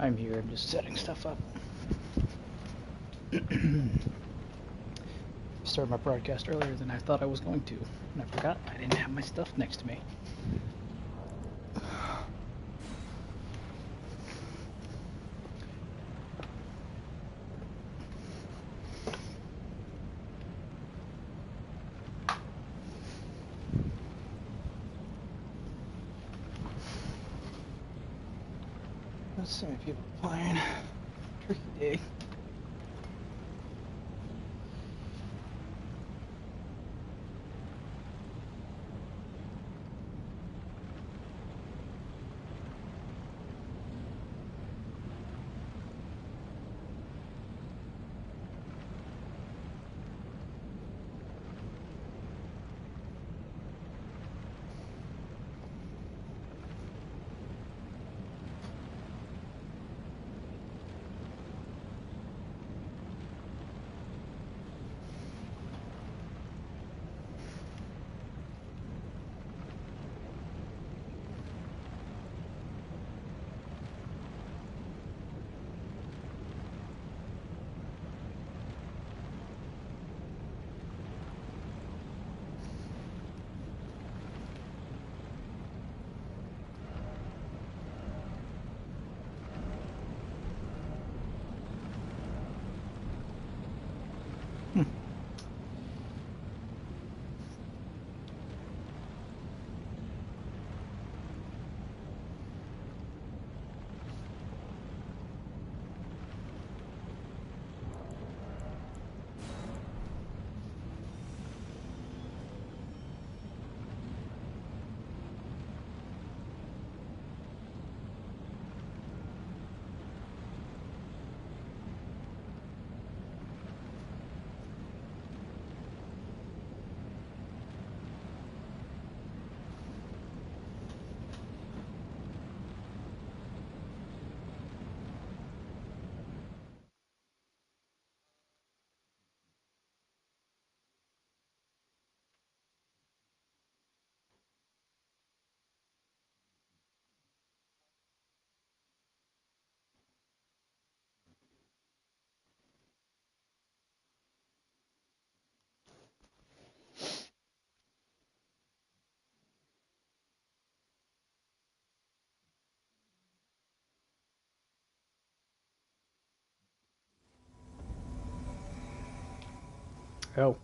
I'm here, I'm just setting stuff up. Started my broadcast earlier than I thought I was going to, and I forgot I didn't have my stuff next to me. Let's see how many people are playing. Tricky day. Oh.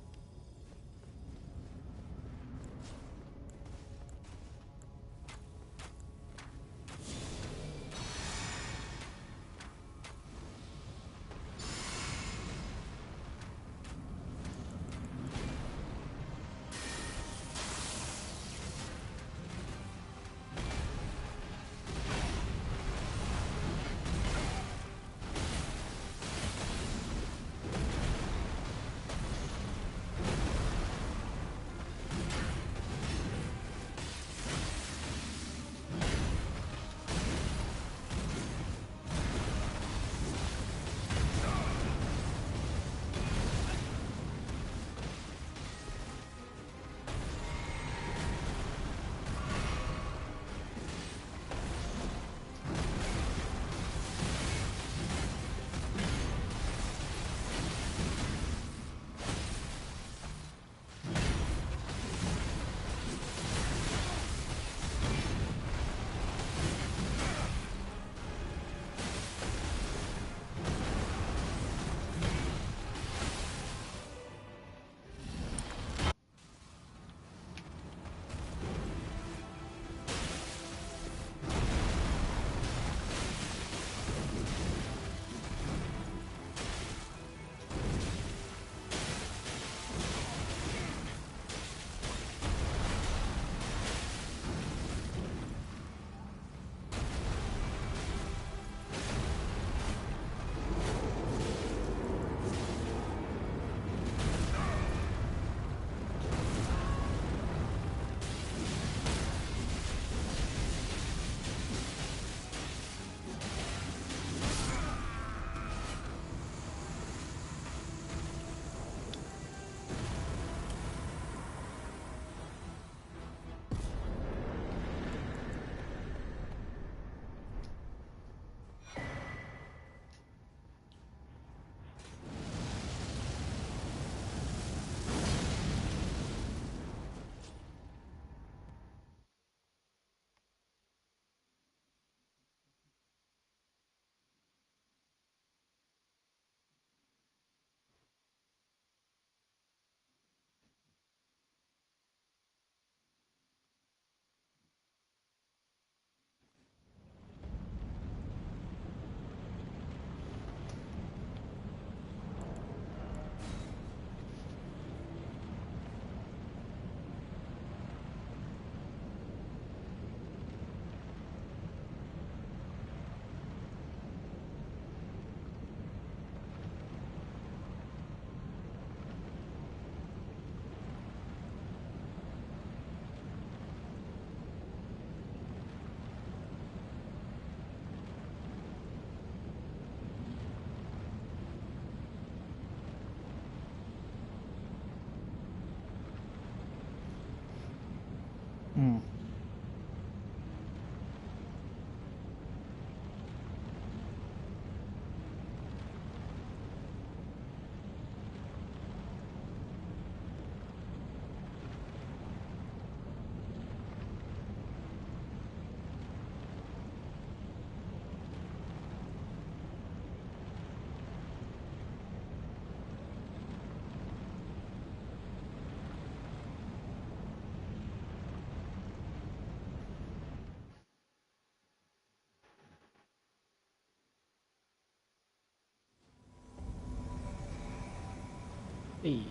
Hey.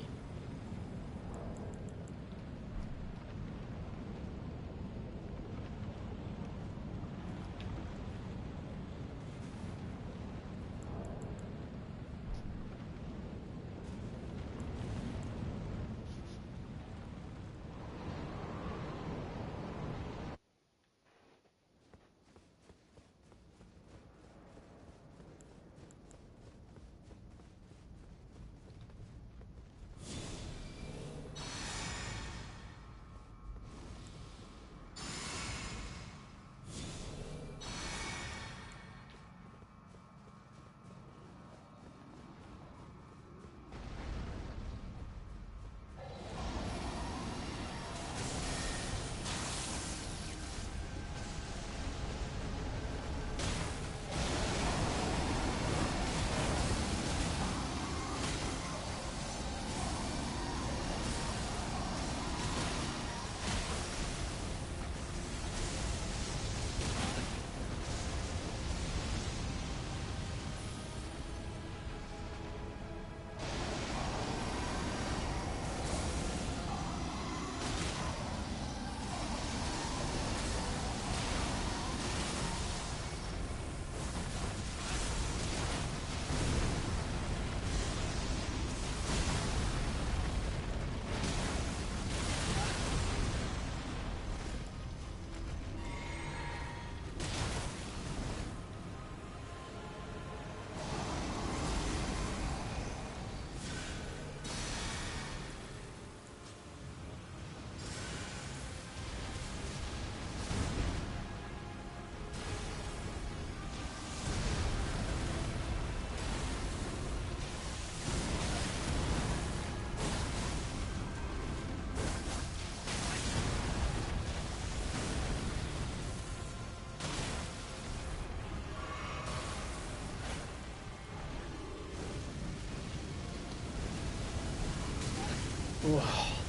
Ooh,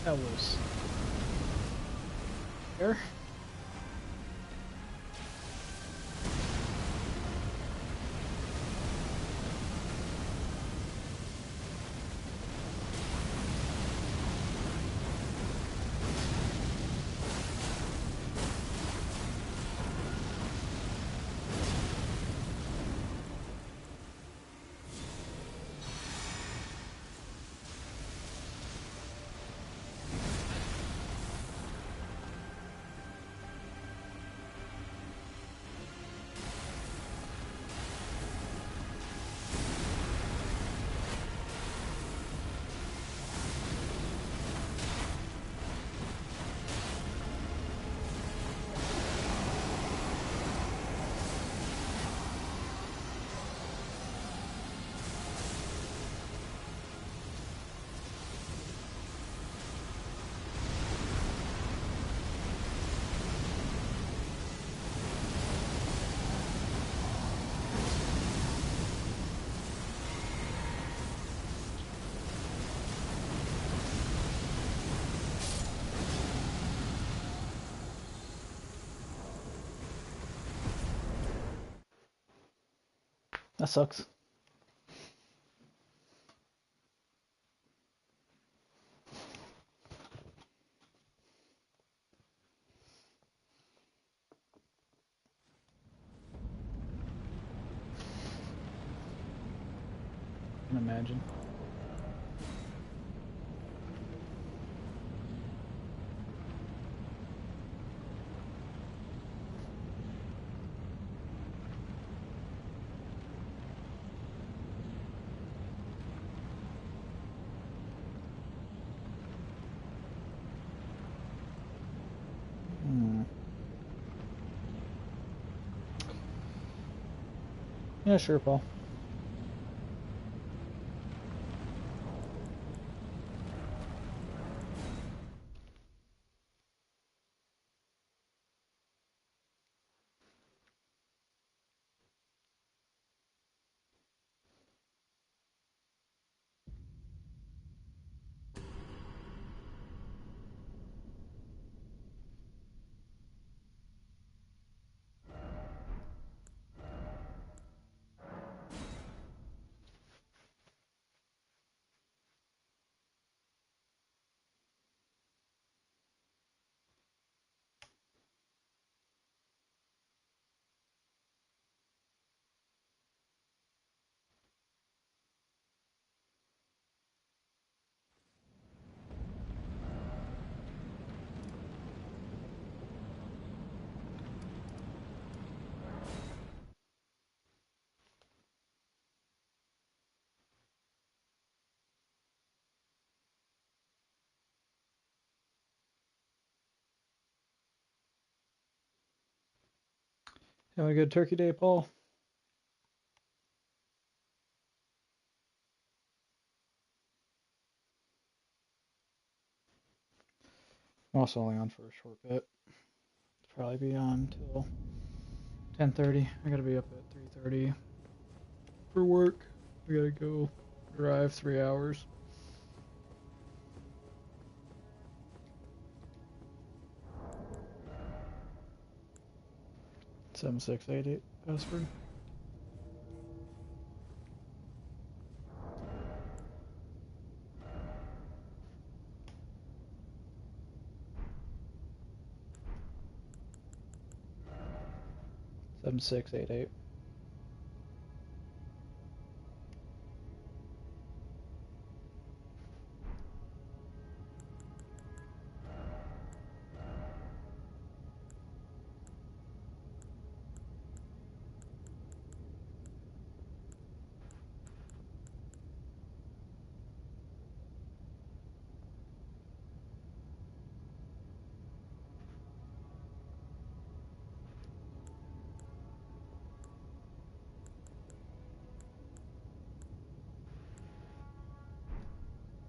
that was there. That sucks. I can imagine. Hmm. Yeah, sure, Paul. Have a good Turkey Day, Paul. I'm also only on for a short bit. Probably be on till 10:30. I gotta be up at 3:30 for work. I gotta go drive 3 hours. 7688 password. Seven six eight eight.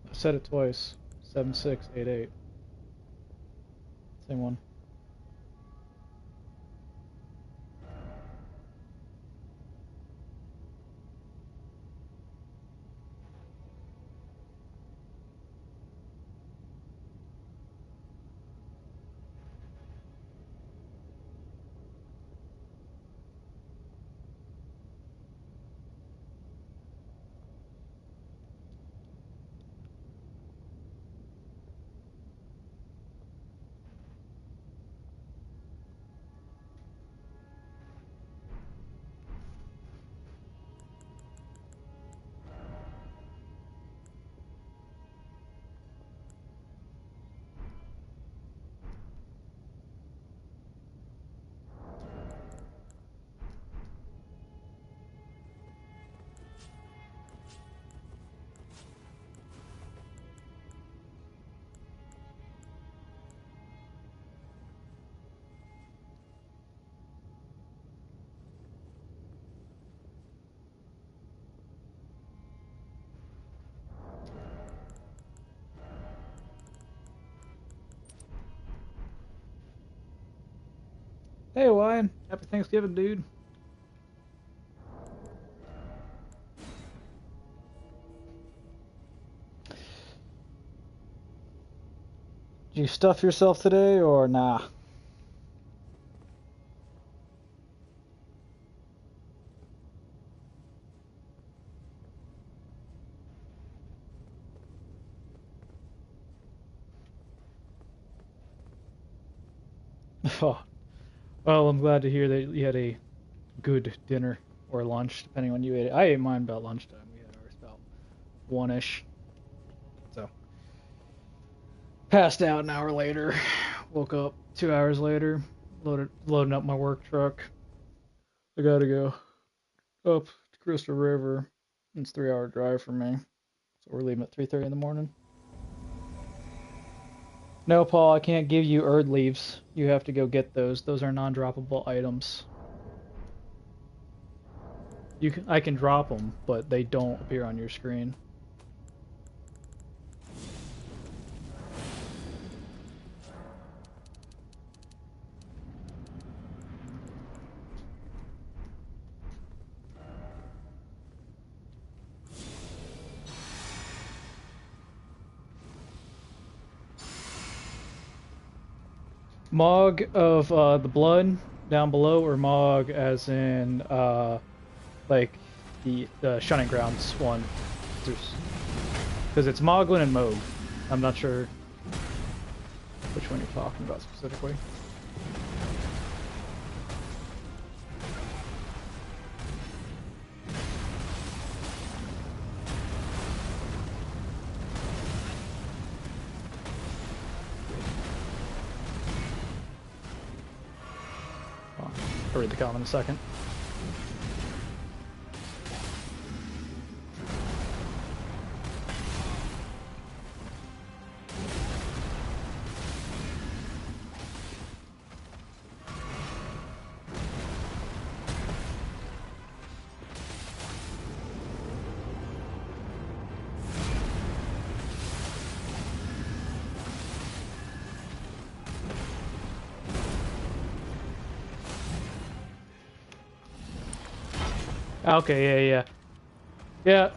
I said it twice. 7688. Same one. Hey, Wyan. Happy Thanksgiving, dude. Did you stuff yourself today or nah? Oh, well, I'm glad to hear that you had a good dinner or lunch, depending on when you ate it. I ate mine about lunchtime. We had ours about 1-ish. So, passed out an hour later. Woke up 2 hours later. Loading up my work truck. I gotta go up to Crystal River. It's a 3-hour drive for me. So we're leaving at 3:30 in the morning. No, Paul, I can't give you Erd leaves. You have to go get those. Those are non-droppable items. I can drop them, but they don't appear on your screen. Mog of the blood down below, or Mog as in like the Shunning Grounds one? Because it's Moglin and Moog. I'm not sure which one you're talking about specifically. I'll read the comment in a second. Okay, yeah. Yeah,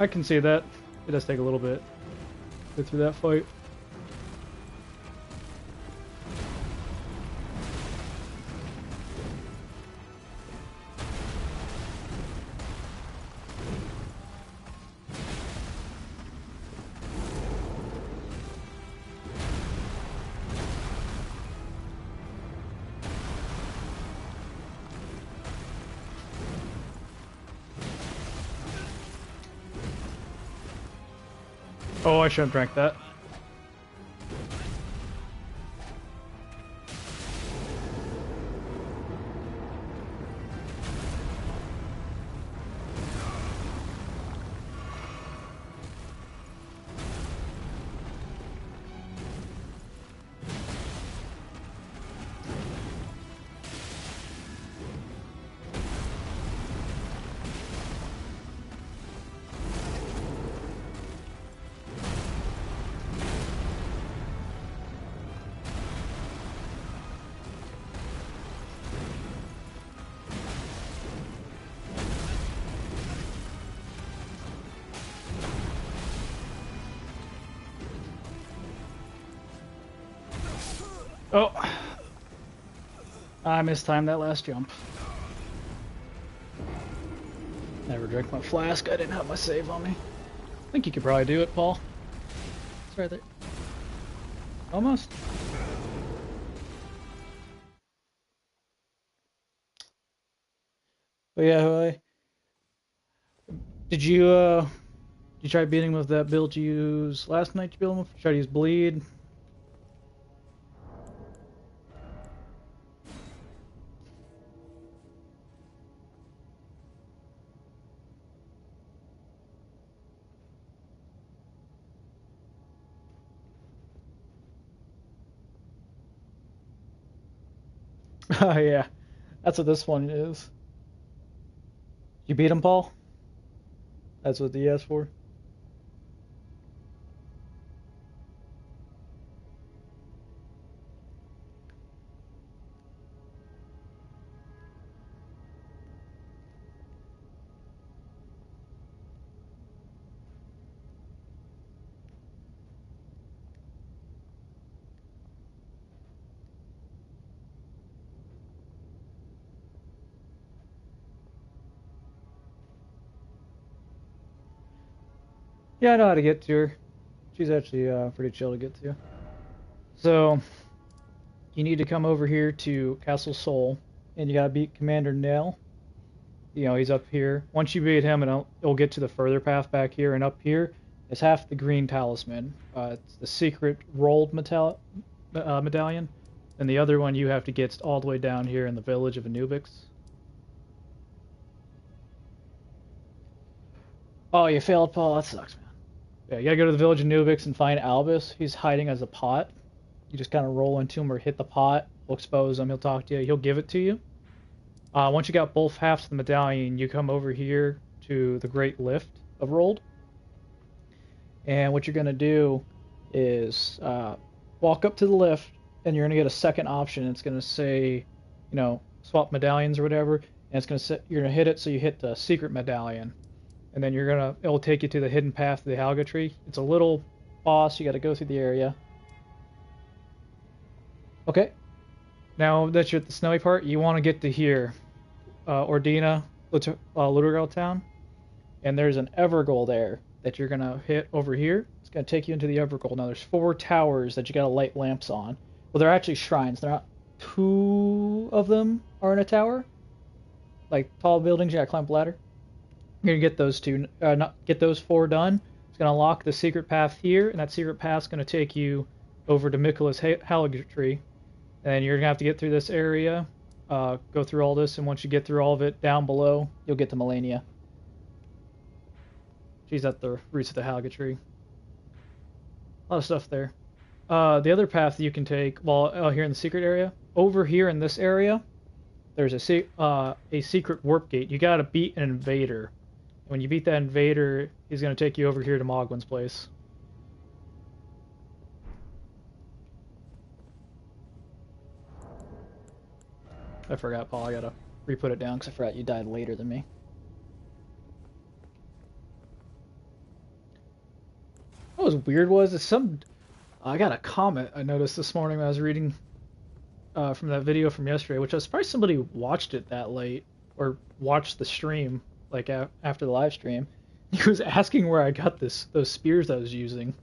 I can see that. It does take a little bit to get through that fight. Oh, I shouldn't have drank that. Oh, I mistimed that last jump. Never drank my flask. I didn't have my save on me. I think you could probably do it, Paul. It's right there. Almost. But yeah, did you try beating with that build you used last night? You build him? Try to use bleed. Oh yeah, that's what this one is. You beat him, Paul? That's what the asked for. Yeah, I know how to get to her. She's actually pretty chill to get to. So you need to come over here to Castle Sol, and you gotta beat Commander Nail. You know, he's up here. Once you beat him, and it'll get to the further path back here, and up here is half the green talisman. It's the secret rolled medallion, and the other one you have to get all the way down here in the village of Anubix. Oh, you failed, Paul. That sucks, man. Yeah, you gotta go to the village of Anubix and find Albus. He's hiding as a pot. You just kind of roll into him or hit the pot. He'll expose him. He'll talk to you. He'll give it to you. Once you got both halves of the medallion, you come over here to the Great Lift of Rolled. And what you're going to do is walk up to the lift, and you're going to get a second option. It's going to say, you know, swap medallions or whatever. And it's going to say, you're going to hit it, so you hit the secret medallion. And then it'll take you to the hidden path of the Halga tree. It's a little boss. You got to go through the area. Okay. Now that you're at the snowy part, you want to get to here. Ordina, Ludogal Town, and there's an Evergoal there that you're gonna hit over here. It's gonna take you into the Evergoal. Now there's 4 towers that you gotta light lamps on. Well, they're actually shrines. They're not. 2 of them are in a tower, like tall buildings. You gotta climb a ladder. You're gonna get those 2, not get those 4 done. It's gonna unlock the secret path here, and that secret path's gonna take you over to Mikula's Halga tree, and you're gonna have to get through this area. Go through all this, and once you get through all of it, down below, you'll get to Melania. She's at the roots of the Halga tree. A lot of stuff there. The other path that you can take, while here in the secret area, over here in this area, there's a secret warp gate. You gotta beat an invader. When you beat that invader, he's gonna take you over here to Mogwin's place. I forgot, Paul. I gotta re-put it down because I forgot you died later than me. was weird was I got a comment I noticed this morning when I was reading from that video from yesterday, which I was surprised somebody watched it that late or watched the stream like after the live stream. He was asking where I got those spears I was using.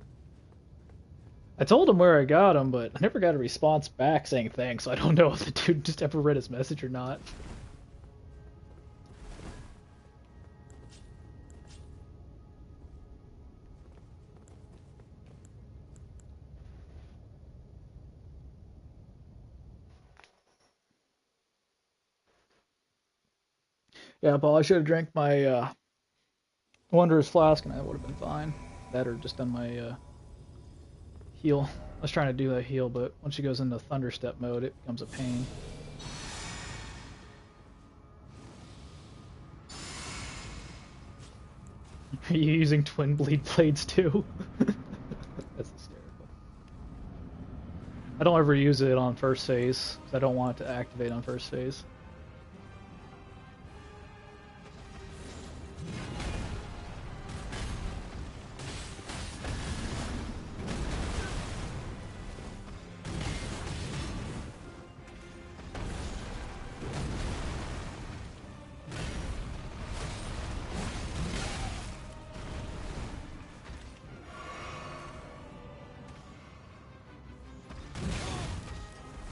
I told him where I got them, but I never got a response back saying thanks. So I don't know if the dude just ever read his message or not. Yeah, Paul, I should have drank my Wondrous Flask and I would have been fine. That or just done my heal. I was trying to do that heal, but once she goes into Thunderstep mode, it becomes a pain. Are you using twin bleed blades too? That's hysterical. I don't ever use it on first phase, because I don't want it to activate on first phase.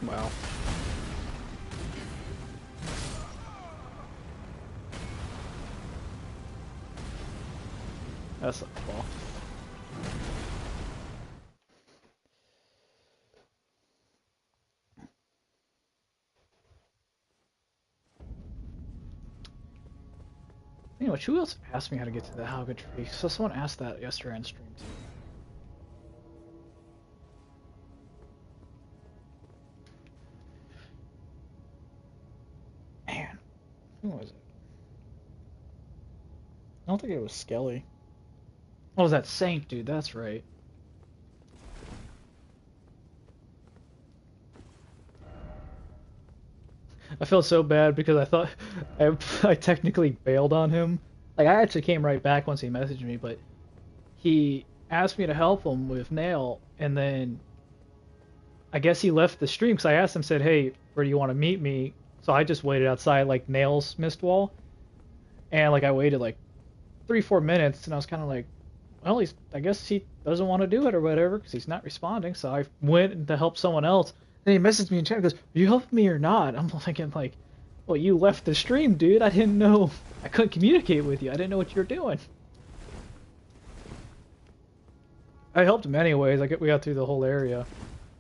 Wow. That's a ball. Anyway, who else asked me how to get to the Hauga tree? So someone asked that yesterday on stream too. Man, who was it? I don't think it was Skelly. Oh, it was that Saint dude, that's right. I felt so bad because I thought I technically bailed on him. Like, I actually came right back once he messaged me, but he asked me to help him with Nail, and then I guess he left the stream because I asked him, said, hey, where do you want to meet me? So I just waited outside, like, Nail's mist wall, and, like, I waited, like, 3-4 minutes, and I was kind of like, well, I guess he doesn't want to do it or whatever because he's not responding, so I went to help someone else. Then he messaged me in chat and goes, are you helping me or not? I'm thinking, like, well, you left the stream, dude. I didn't know. I couldn't communicate with you. I didn't know what you were doing. I helped him anyways. We got through the whole area.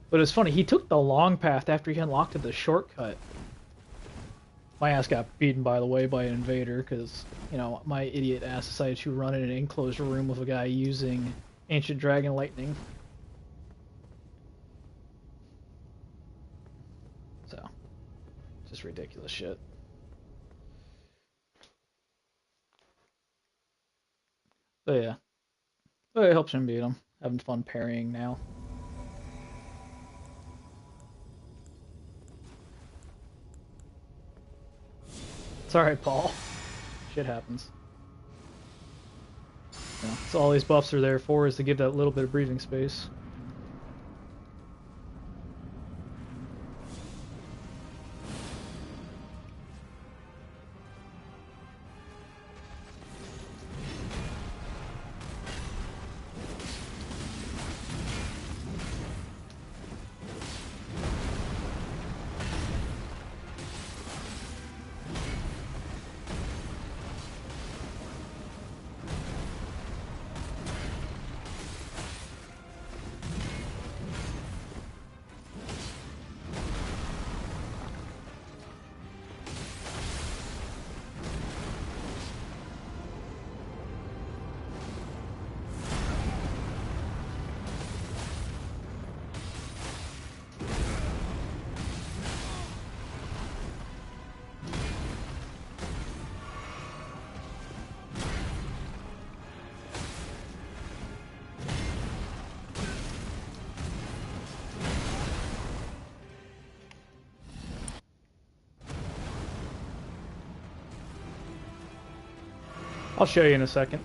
But it's funny. He took the long path after he unlocked the shortcut. My ass got beaten, by the way, by an invader because, you know, my idiot ass decided to run in an enclosed room with a guy using Ancient Dragon Lightning. So, just ridiculous shit. But yeah. But it helps him beat him. Having fun parrying now. It's alright, Paul. Shit happens. Yeah, that's all these buffs are there for, is to give that little bit of breathing space. I'll show you in a second.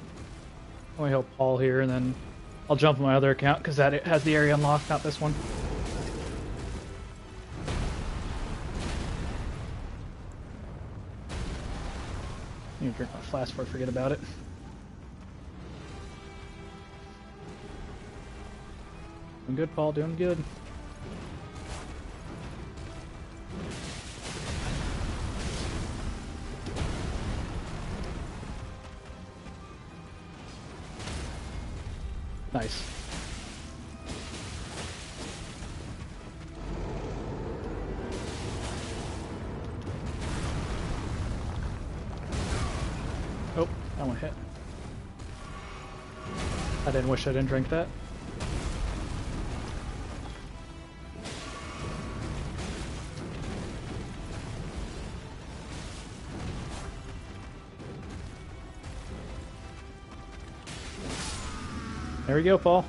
Let me help Paul here, and then I'll jump on my other account because that it has the area unlocked, not this one. I need to drink my flask before I forget about it. Doing good, Paul. Doing good. Nice. Oh, that one hit. I didn't wish I didn't drink that. There we go, Paul.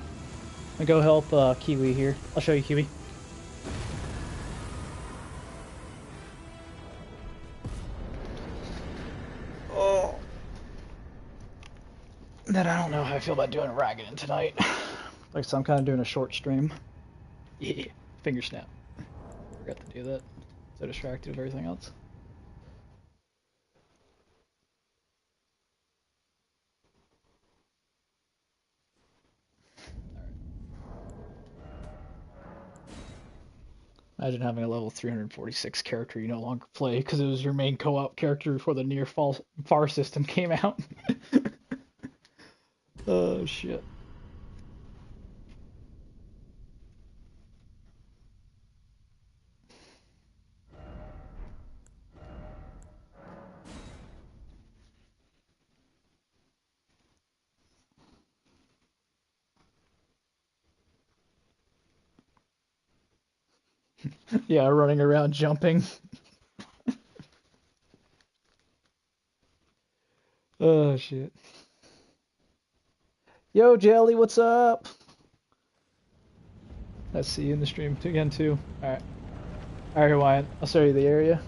I go help Kiwi here. I'll show you Kiwi. Oh. Then I don't know how I feel about doing a Ragadan tonight. Like, so I'm kind of doing a short stream. Yeah, finger snap. Forgot to do that. So distracted with everything else. Imagine having a level 346 character you no longer play because it was your main co-op character before the near far system came out. Oh shit. Yeah, running around jumping. Oh shit. Yo, Jelly, what's up? Let's see you in the stream again too. Alright. Alright, Hawaiian. I'll show you the area.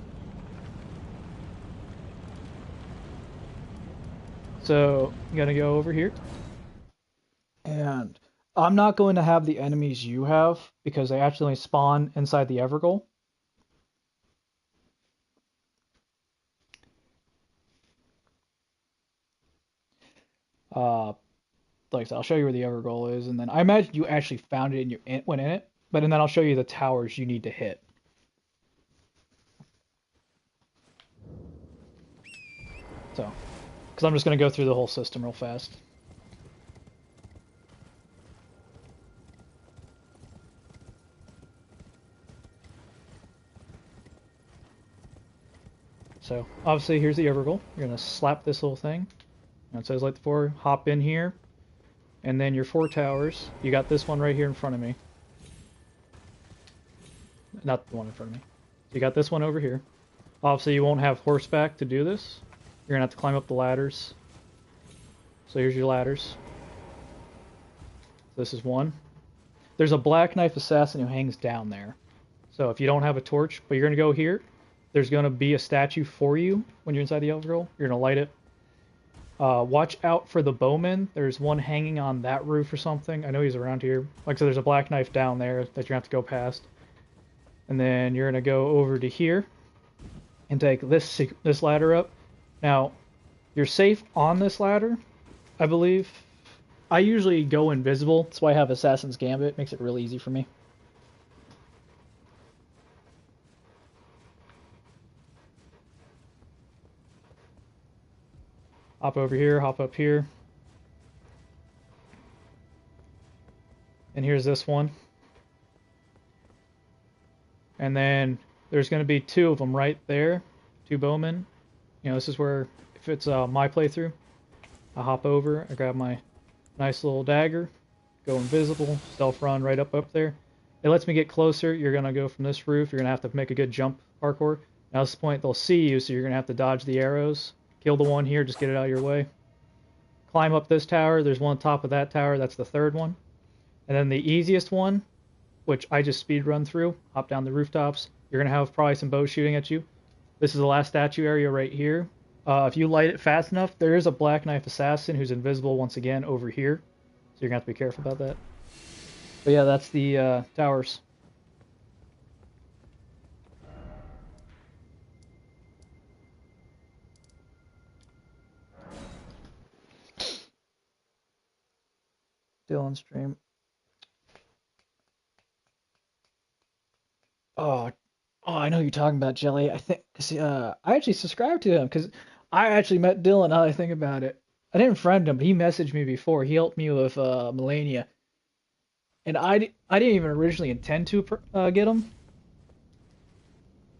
So, I'm gonna go over here. And I'm not going to have the enemies you have because they actually spawn inside the Evergoal. Like I'll show you where the Evergoal is, and then I imagine you actually found it and you went in it, but then I'll show you the towers you need to hit. So, because I'm just going to go through the whole system real fast. So, obviously, here's the Evergoal. You're going to slap this little thing. And it says like before, hop in here. And then your 4 towers. You got this one right here in front of me. Not the one in front of me. You got this one over here. Obviously, you won't have horseback to do this. You're going to have to climb up the ladders. So here's your ladders. This is one. There's a Black Knife Assassin who hangs down there. So if you don't have a torch, but you're going to go here, there's going to be a statue for you when you're inside the Evergoal. You're going to light it. Watch out for the bowman. There's one hanging on that roof or something. I know he's around here. Like I said, there's a black knife down there that you're going to have to go past. And then you're going to go over to here and take this ladder up. Now, you're safe on this ladder, I believe. I usually go invisible. That's why I have Assassin's Gambit. It makes it really easy for me. Hop over here, hop up here. And here's this one. And then there's going to be 2 of them right there. 2 bowmen. You know, this is where, if it's my playthrough, I hop over, I grab my nice little dagger, go invisible, stealth run right up there. It lets me get closer. You're going to go from this roof. You're going to have to make a good jump parkour. Now at this point, they'll see you, so you're going to have to dodge the arrows. Kill the one here, just get it out of your way. Climb up this tower. There's one on top of that tower. That's the 3rd one. And then the easiest one, which I just speed run through, hop down the rooftops. You're going to have probably some bows shooting at you. This is the last statue area right here. If you light it fast enough, there is a Black Knife Assassin who's invisible once again over here. So you're gonna have to be careful about that. But yeah, that's the towers. Still on stream. Oh, oh, I know who you're talking about, Jelly. I think, cause I actually subscribed to him because I actually met Dylan. Now that I think about it, I didn't friend him, but he messaged me before. He helped me with Melania, and I didn't even originally intend to get him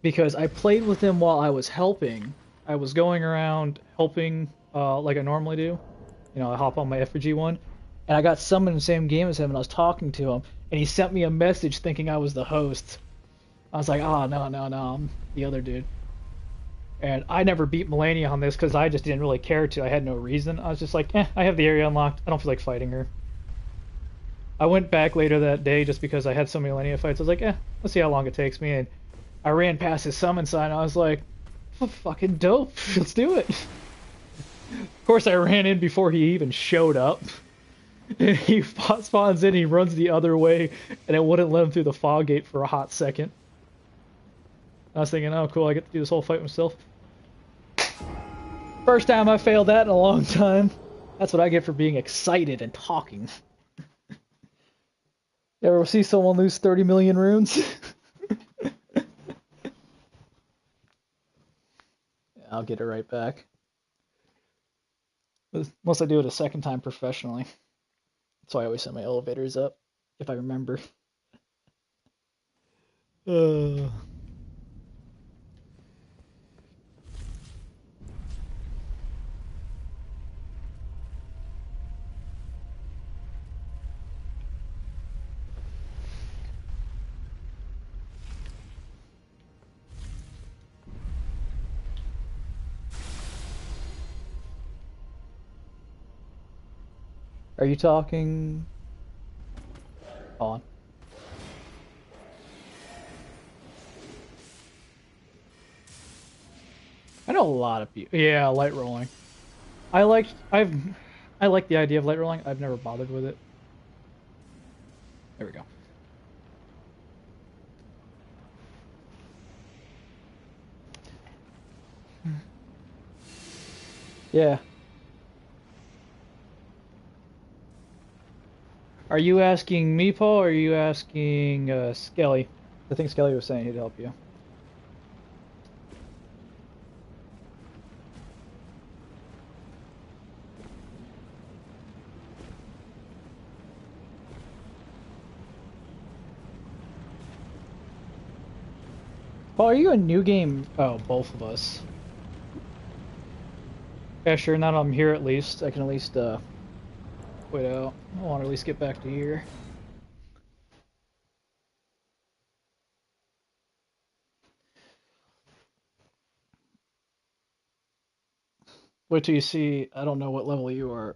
because I played with him while I was helping. I was going around helping like I normally do. You know, I hop on my FPG one, and I got summoned in the same game as him, and I was talking to him, and he sent me a message thinking I was the host. I was like, oh, no, no, no, I'm the other dude. And I never beat Melania on this because I just didn't really care to. I had no reason. I was just like, I have the area unlocked. I don't feel like fighting her. I went back later that day just because I had so many Melania fights. I was like, let's see how long it takes me. And I ran past his summon sign. I was like, fucking dope. Let's do it. Of course, I ran in before he even showed up. And he spawns in, he runs the other way, and it wouldn't let him through the fog gate for a hot second. I was thinking, oh, cool, I get to do this whole fight myself. First time I failed that in a long time. That's what I get for being excited and talking. You ever see someone lose 30 million runes? I'll get it right back. Unless I do it a second time professionally. That's why I always set my elevators up, if I remember. Are you talking on? I know a lot of people. Yeah, light rolling. I like the idea of light rolling. I've never bothered with it. There we go. Yeah. Are you asking me, Paul, or are you asking Skelly? I think Skelly was saying he'd help you. Paul, are you a new game? Oh, both of us. Yeah, sure. Now that I'm here, at least I can at least wait out. I want to at least get back to here. Wait till you see. I don't know what level you are.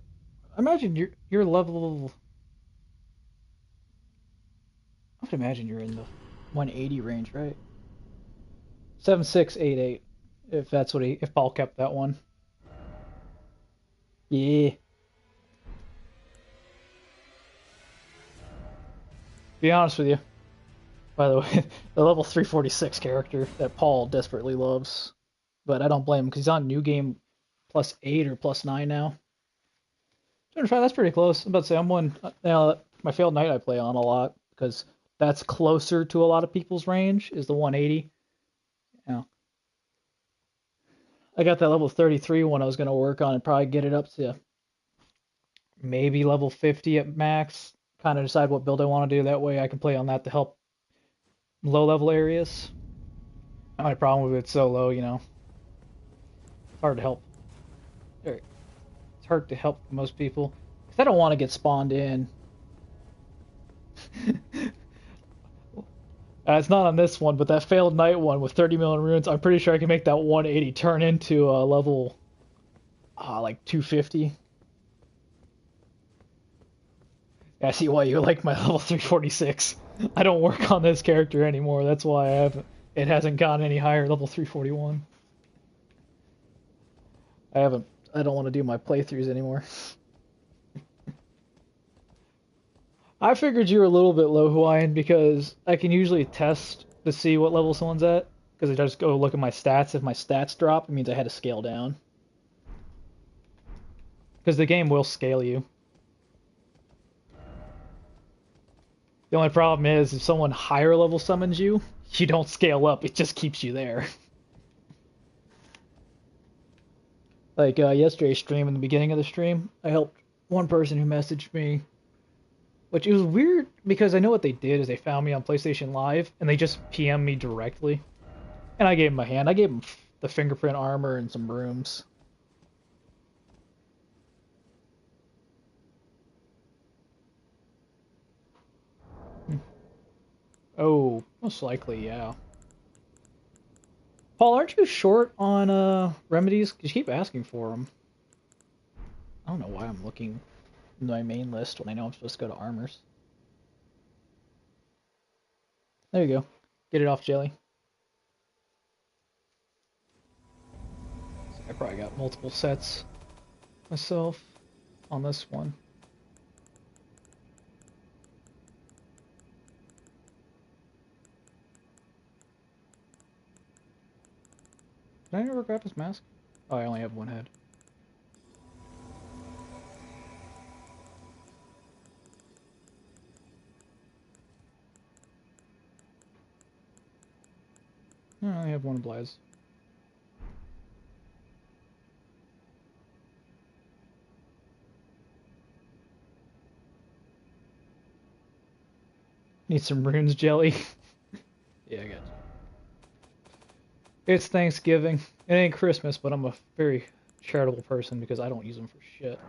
I imagine you're level. I have to imagine you're in the 180 range, right? 7688. If that's what if Paul kept that one. Yeah. Be honest with you. By the way, the level 346 character that Paul desperately loves, but I don't blame him because he's on new game +8 or +9 now. 205, that's pretty close. I'm about to say I'm one. Now my failed knight I play on a lot because that's closer to a lot of people's range is the 180. Yeah. I got that level 33 one I was gonna work on and probably get it up to maybe level 50 at max. Kind of decide what build I want to do. That way I can play on that to help low level areas. My problem with it's so low, you know. It's hard to help. It's hard to help most people. Because I don't want to get spawned in. It's not on this one, but that failed knight one with 30 million runes, I'm pretty sure I can make that 180 turn into a level like 250. Yeah, I see why you like my level 346. I don't work on this character anymore. That's why it hasn't gone any higher. Level 341. I don't want to do my playthroughs anymore. I figured you were a little bit low Hawaiian because I can usually test to see what level someone's at. Because I just go look at my stats. If my stats drop, it means I had to scale down. Because the game will scale you. The only problem is if someone higher level summons you, you don't scale up. It just keeps you there. Like yesterday's stream, in the beginning of the stream, I helped one person who messaged me, which it was weird because I know what they did is they found me on PlayStation Live and they just PM'd me directly. And I gave him a hand. I gave him the fingerprint armor and some brooms. Oh, most likely, yeah. Paul, aren't you short on remedies? 'Cause you keep asking for them. I don't know why I'm looking in my main list when I know I'm supposed to go to armors. There you go. Get it off, Jelly. I probably got multiple sets myself on this one. Did I ever grab his mask? Oh, I only have one head. No, I only have one of Blythe's. Need some runes, Jelly. Yeah, I got you. It's Thanksgiving. It ain't Christmas, but I'm a very charitable person because I don't use them for shit.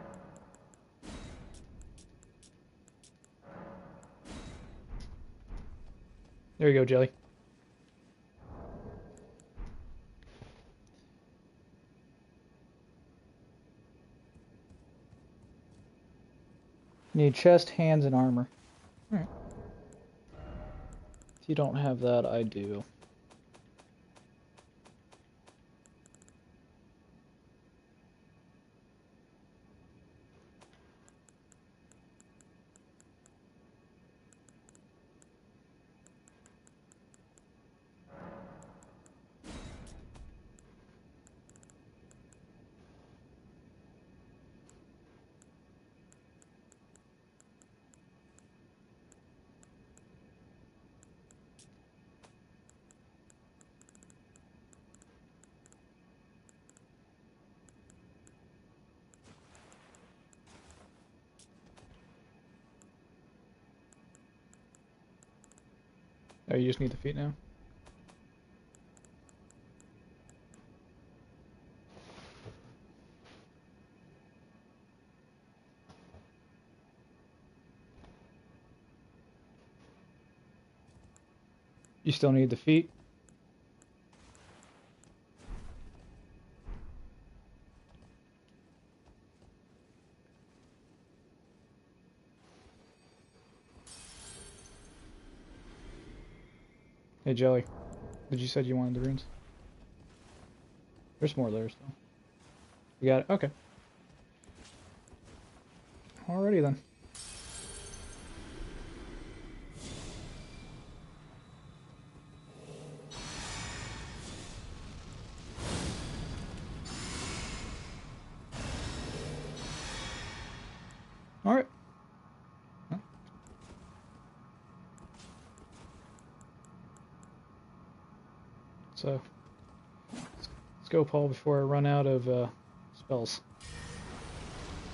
There you go, Jelly. Need chest, hands, and armor. Alright. If you don't have that, I do. Oh, you just need the feet now? You still need the feet? Hey, Jelly. Did you said you wanted the runes? There's more there still. You got it? Okay. Alrighty then. Alright. So, let's go, Paul, before I run out of spells.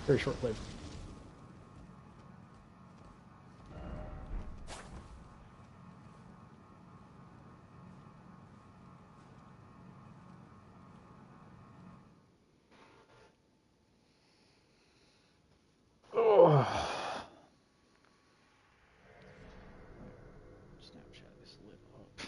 Very short-lived. Oh. Snapchat is lit up.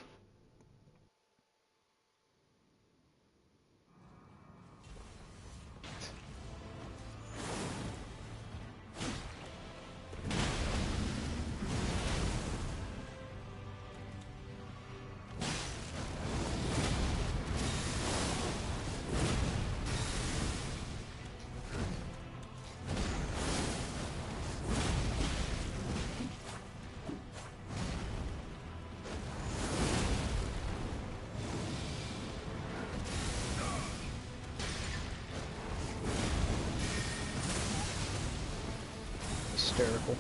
hysterical.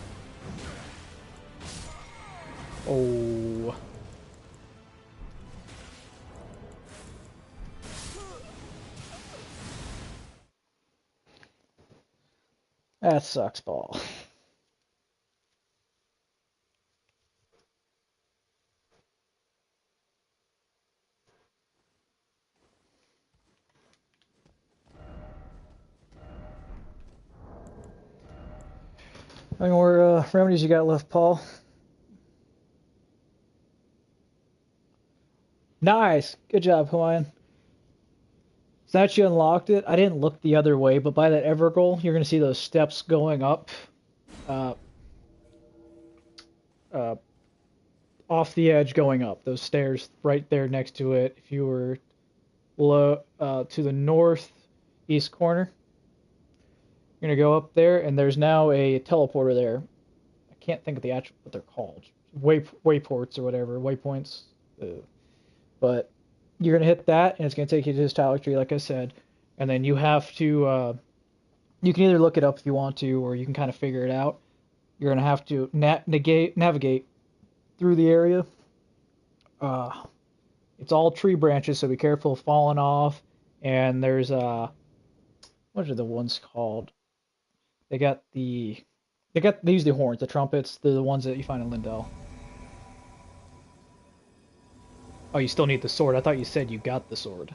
Oh. That sucks ball. How many more remedies you got left, Paul? Nice! Good job, Hawaiian. So now that you unlocked it, I didn't look the other way, but by that Evergoal, you're going to see those steps going up. Uh, uh, Off the edge going up. Those stairs right there next to it. If you were to the northeast corner, you're going to go up there, and there's now a teleporter there. I can't think of the actual what they're called. Wayports or whatever. Waypoints. But you're going to hit that, and it's going to take you to this tile tree, like I said. And then you have to... you can either look it up if you want to, or you can kind of figure it out. You're going to have to navigate through the area. It's all tree branches, so be careful of falling off. And there's what are the ones called? They use the horns, the trumpets, the ones that you find in Lindell. Oh, you still need the sword. I thought you said you got the sword.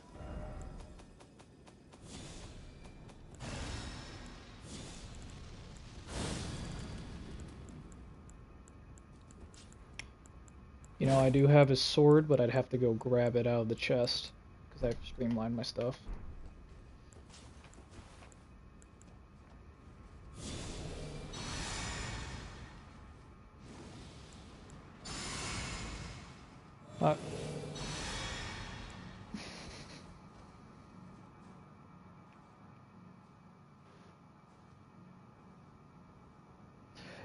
You know, I do have his sword, but I'd have to go grab it out of the chest because I've streamlined my stuff.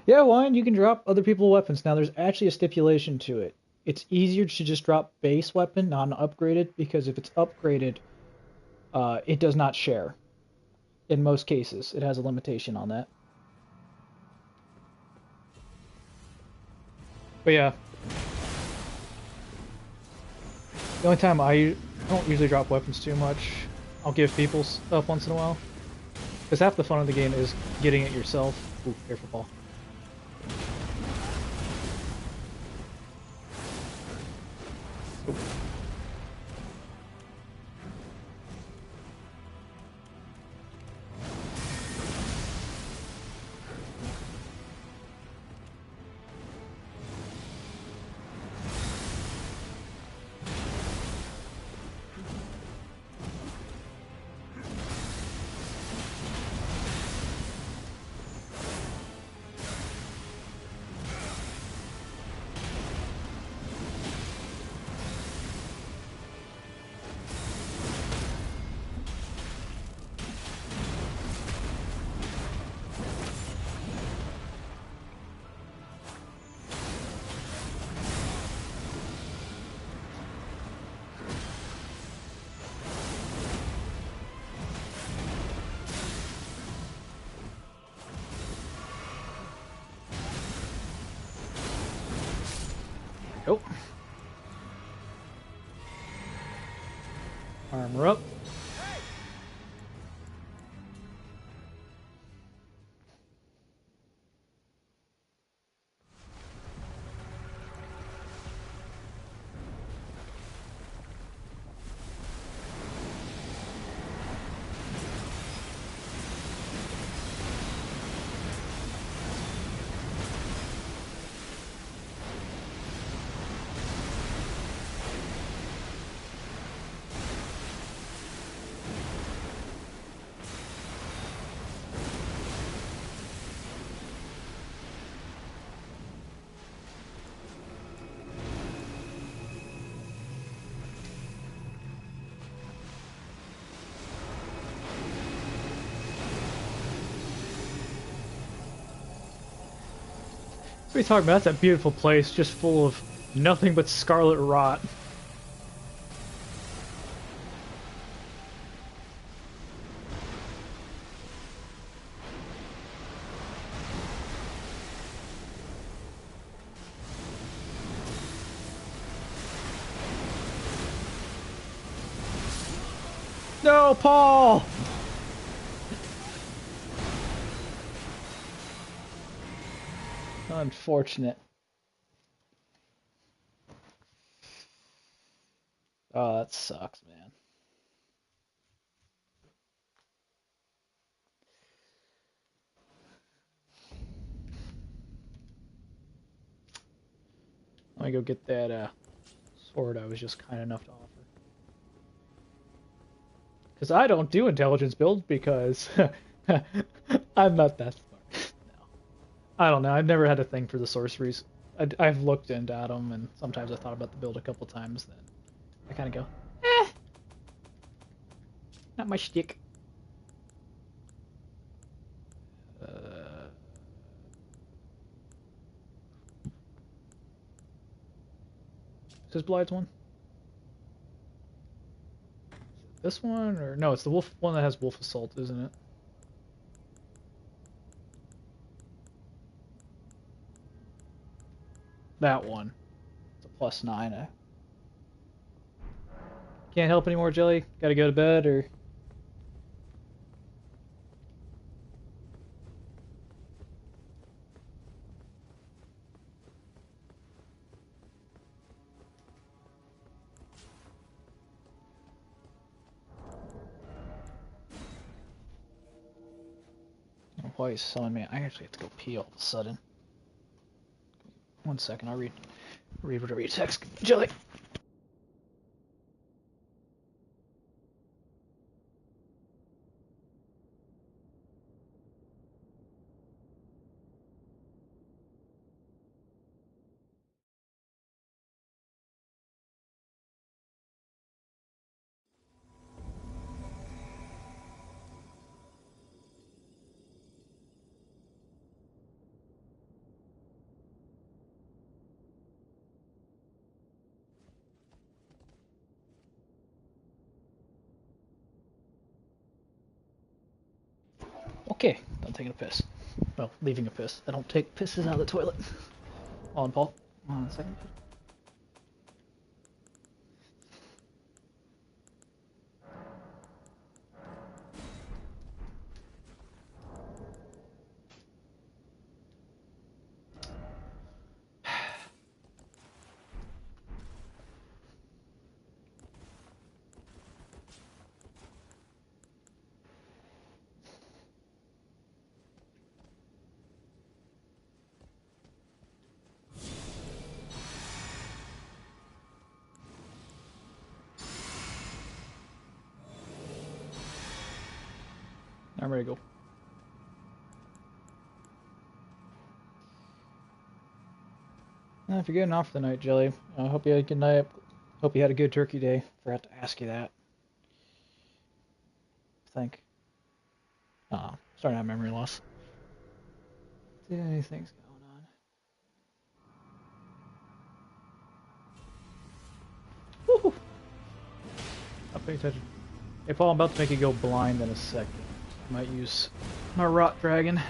Yeah, Wine, you can drop other people's weapons. Now, there's actually a stipulation to it. It's easier to just drop base weapon, non-upgraded, because if it's upgraded, it does not share. In most cases, it has a limitation on that. But yeah. The only time I don't usually drop weapons too much, I'll give people stuff once in a while. Because half the fun of the game is getting it yourself. Ooh, careful, Paul. Ooh. Nope. Armor up. What are you talking about? That's a beautiful place, just full of nothing but scarlet rot. No, Paul! Unfortunate. Oh, that sucks, man. Let me go get that sword I was just kind enough to offer. Because I don't do intelligence builds because I'm not that smart. No. I don't know. I've never had a thing for the sorceries. I've looked into them, and sometimes I thought about the build a couple times. Then I kind of go, not my shtick. Is this Bligh's one? This one? Or no, it's the wolf one that has wolf assault, isn't it? That one. It's a +9. Can't help anymore, Jelly? Gotta go to bed, or... Why he's selling me? I actually have to go pee all of a sudden. 1 second, I'll read whatever you text. Jelly! Okay, done taking a piss. Well, leaving a piss. I don't take pisses out of the toilet. On, Paul. Hold on a second. I'm ready to go. If you're getting off for the night, Jelly, I hope you had a good night. Hope you had a good turkey day. Forgot to ask you that. I think. Starting to have memory loss. Anything's going on. Woohoo! Not paying attention. Hey, Paul, I'm about to make you go blind in a second. I might use my Rot Dragon.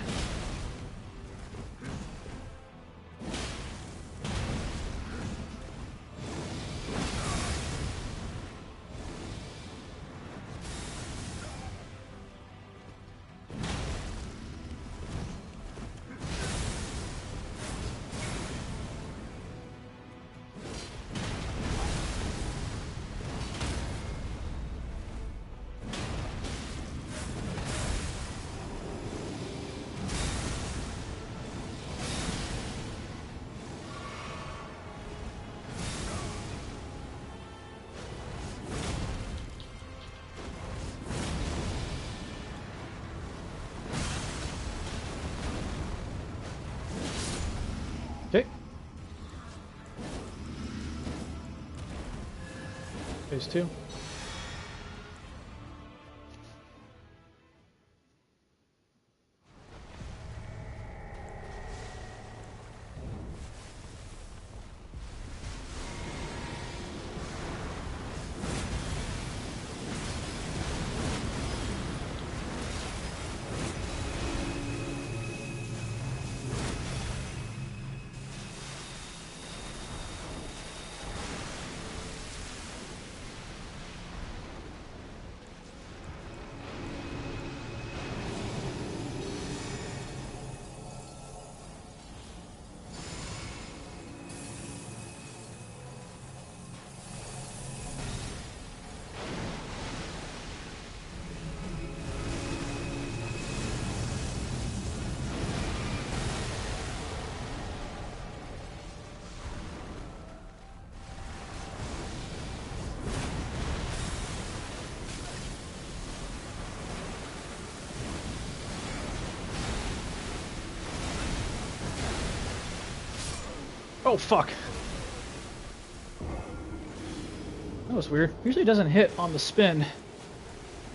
Okay. Phase 2. Oh, fuck. That was weird. Usually it doesn't hit on the spin.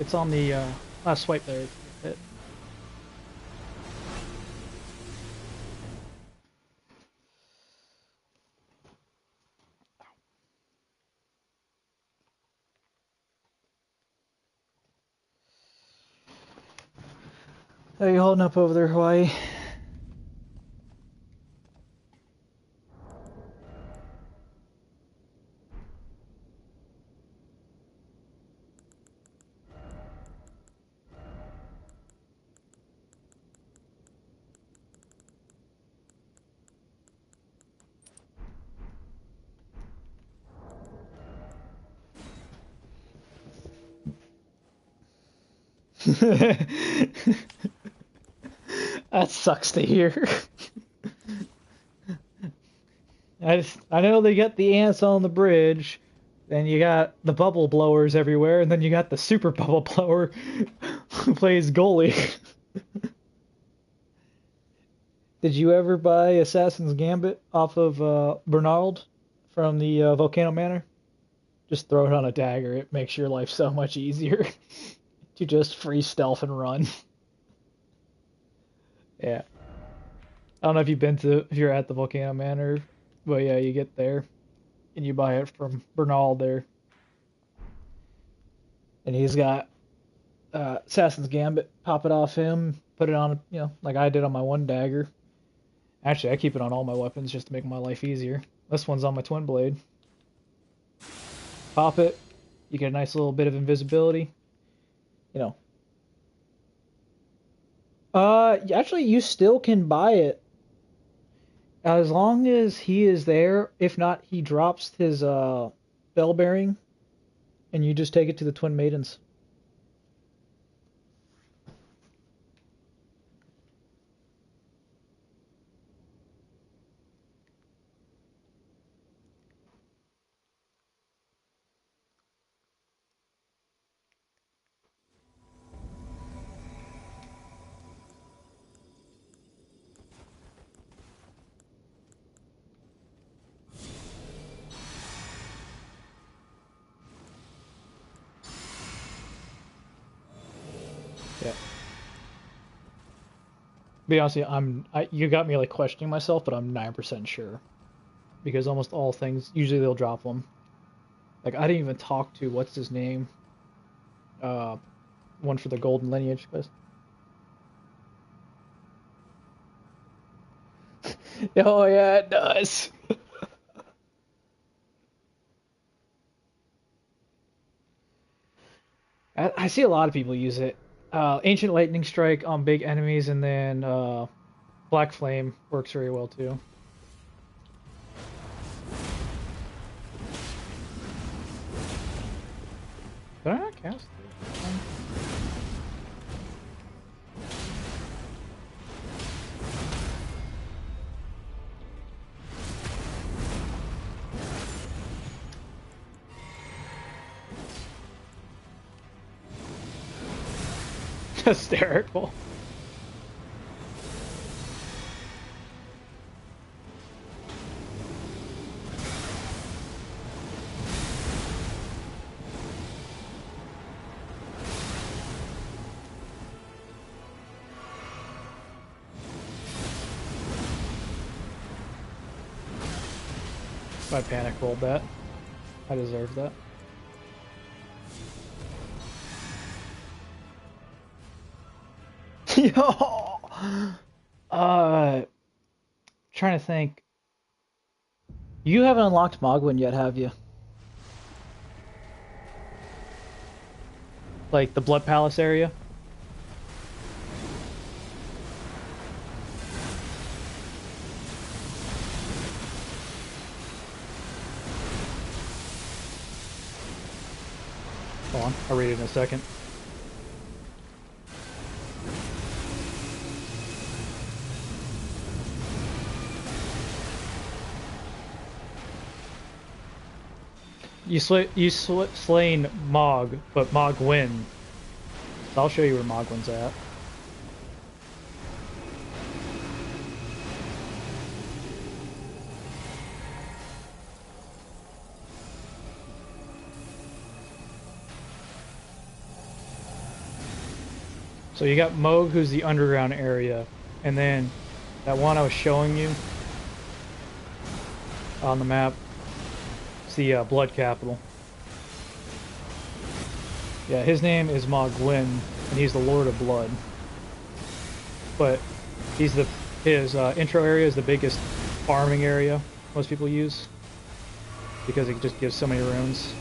It's on the last swipe there. It hit. How you holding up over there, Hawaii? That sucks to hear. I know they got the ants on the bridge, then you got the bubble blowers everywhere, and then you got the super bubble blower who plays goalie. Did you ever buy Assassin's Gambit off of Bernard from the Volcano Manor? Just throw it on a dagger. It makes your life so much easier to just free stealth and run. Yeah. I don't know if if you're at the Volcano Manor, but yeah, you get there and you buy it from Bernal there. And he's got Assassin's Gambit, pop it off him, put it on, like I did on my one dagger. Actually, I keep it on all my weapons just to make my life easier. This one's on my twin blade. Pop it, you get a nice little bit of invisibility. Actually, you still can buy it as long as he is there. If not, he drops his bell bearing, and you just take it to the Twin Maidens. Yeah. Be honest with you, you got me like questioning myself, but I'm 9% sure because almost all things usually they'll drop them. Like I didn't even talk to what's his name, uh, one for the Golden Lineage quest. Oh yeah, it does. I see a lot of people use it. Ancient Lightning Strike on big enemies, and then Black Flame works very well too. Did I not cast it? Hysterical. I panic rolled that. I deserve that. Yo! Trying to think. You haven't unlocked Mogwin yet, have you? Like the Blood Palace area? Hold on, I'll read it in a second. You slain Mog, but Mogwin. So I'll show you where Mogwin's at. So you got Moog, who's the underground area, and then that one I was showing you on the map, it's the Blood Capital. Yeah, his name is Ma Gwyn, and he's the Lord of Blood. But his intro area is the biggest farming area most people use because it just gives so many runes.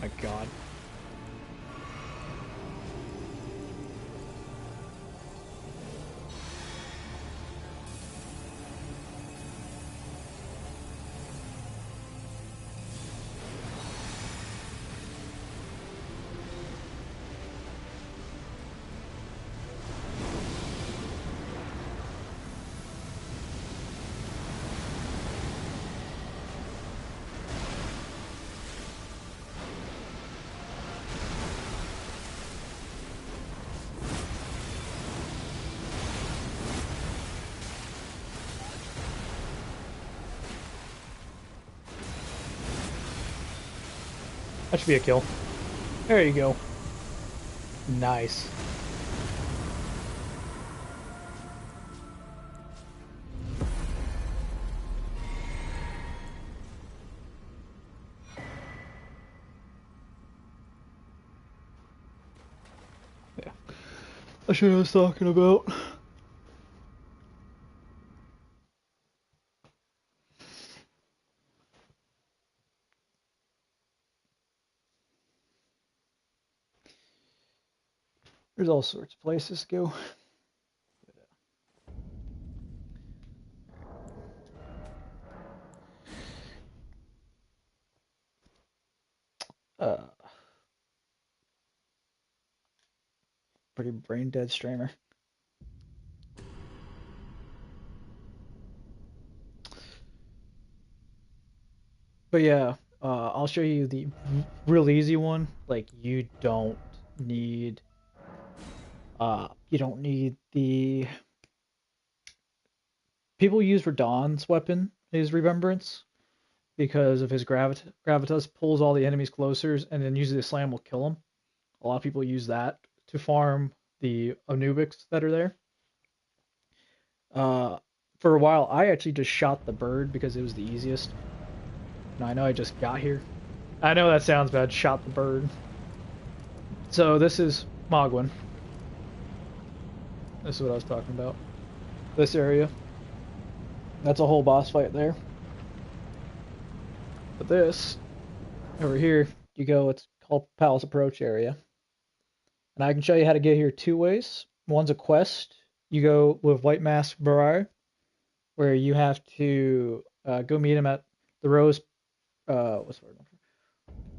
My God. That should be a kill. There you go. Nice. Yeah. That's what I was talking about. There's all sorts of places to go. Pretty brain dead streamer. But yeah, I'll show you the real easy one. Like you don't need the people use Radahn's weapon, his Remembrance, because of his gravitas pulls all the enemies closer, and then usually the slam will kill them. A lot of people use that to farm the Anubics that are there. For a while, I actually just shot the bird because it was the easiest. Now I know I just got here. I know that sounds bad. Shot the bird. So this is Mogwin. This is what I was talking about. This area. That's a whole boss fight there. But this, over here, you go, it's called Palace Approach area. And I can show you how to get here two ways. One's a quest. You go with White Mask Barar, where you have to go meet him at the Rose, what's the word?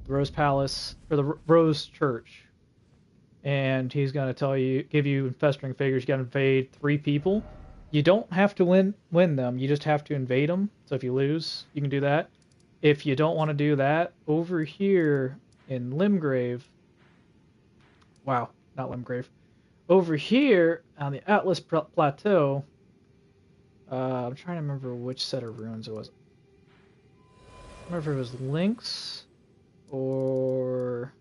The Rose Palace, or the Rose Church. And he's going to give you festering figures. You got to invade 3 people. You don't have to win them. You just have to invade them. So if you lose, you can do that. If you don't want to do that, over here in Limgrave, wow, not Limgrave. Over here on the Atlas Plateau, I'm trying to remember which set of runes it was. I don't remember if it was Lynx or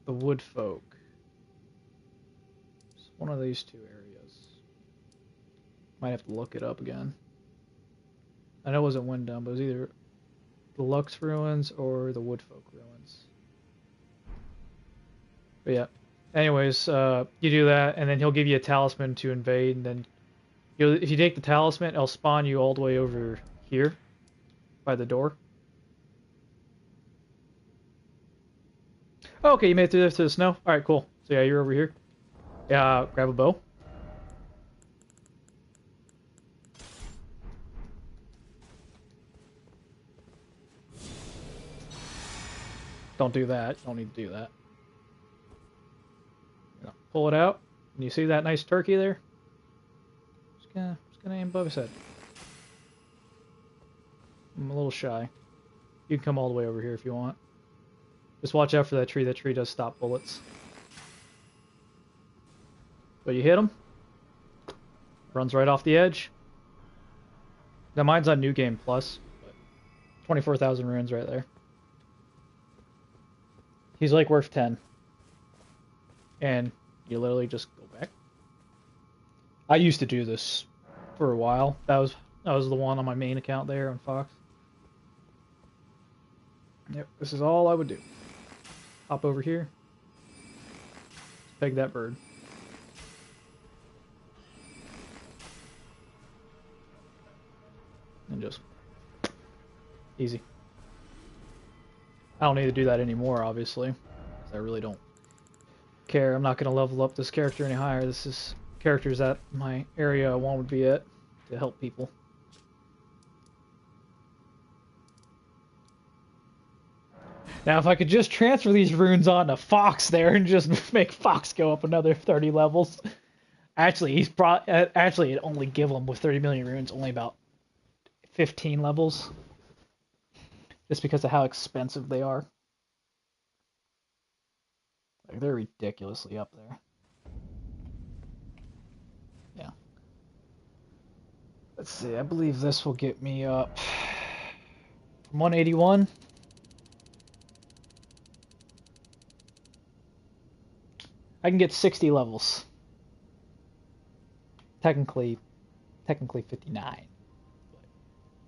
the Woodfolk. It's one of these 2 areas. Might have to look it up again. I know it wasn't Windham, but it was either the Lux Ruins or the Woodfolk Ruins. But yeah. Anyways, you do that, and then he'll give you a talisman to invade, and then if you take the talisman, it'll spawn you all the way over here by the door. Oh, okay, you made it through to the snow? Alright, cool. So yeah, you're over here. Grab a bow. Don't do that. You don't need to do that. Pull it out, and you see that nice turkey there? Just gonna aim above his head. I'm a little shy. You can come all the way over here if you want. Just watch out for that tree. That tree does stop bullets. But you hit him. Runs right off the edge. Now mine's on New Game Plus. 24,000 runes right there. He's like worth 10. And you literally just go back. I used to do this for a while. That was the one on my main account there on Fox. Yep, this is all I would do. Hop over here. Peg that bird. And just easy. I don't need to do that anymore, obviously, because I really don't care. I'm not going to level up this character any higher. This is characters at my area I want to be at to help people. Now, if I could just transfer these runes on to Fox there and just make Fox go up another 30 levels. Actually, it'd only give him with 30 million runes only about 15 levels. Just because of how expensive they are. Like, they're ridiculously up there. Yeah. Let's see, I believe this will get me up 181. I can get 60 levels. Technically 59.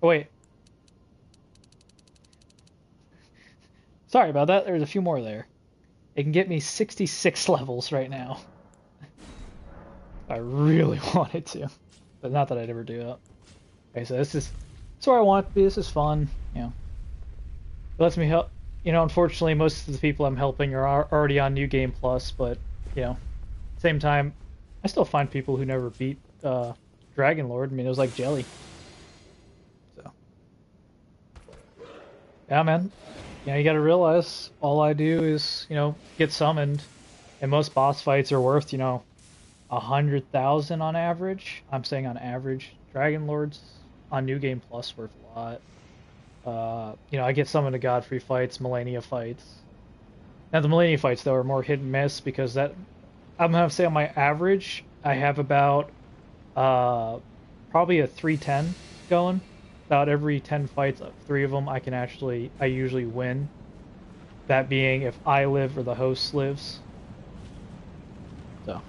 Oh, wait. Sorry about that. There's a few more there. It can get me 66 levels right now. I really wanted to. But not that I'd ever do that. Okay, so this is where I want to be. This is fun. You know. It lets me help. You know, unfortunately, most of the people I'm helping are already on New Game Plus, but, you know, same time, I still find people who never beat Dragon Lord. I mean, it was like jelly. So. Yeah, man. You know, you gotta realize all I do is, you know, get summoned, and most boss fights are worth, you know, 100,000 on average. I'm saying on average. Dragon Lords on New Game Plus worth a lot. You know, I get summoned to Godfrey fights, Millennia fights. Now the Millennia fights though are more hit and miss because that I'm gonna say on my average I have about probably a 310 going. About every 10 fights, 3 of them I usually win. That being if I live or the host lives. So.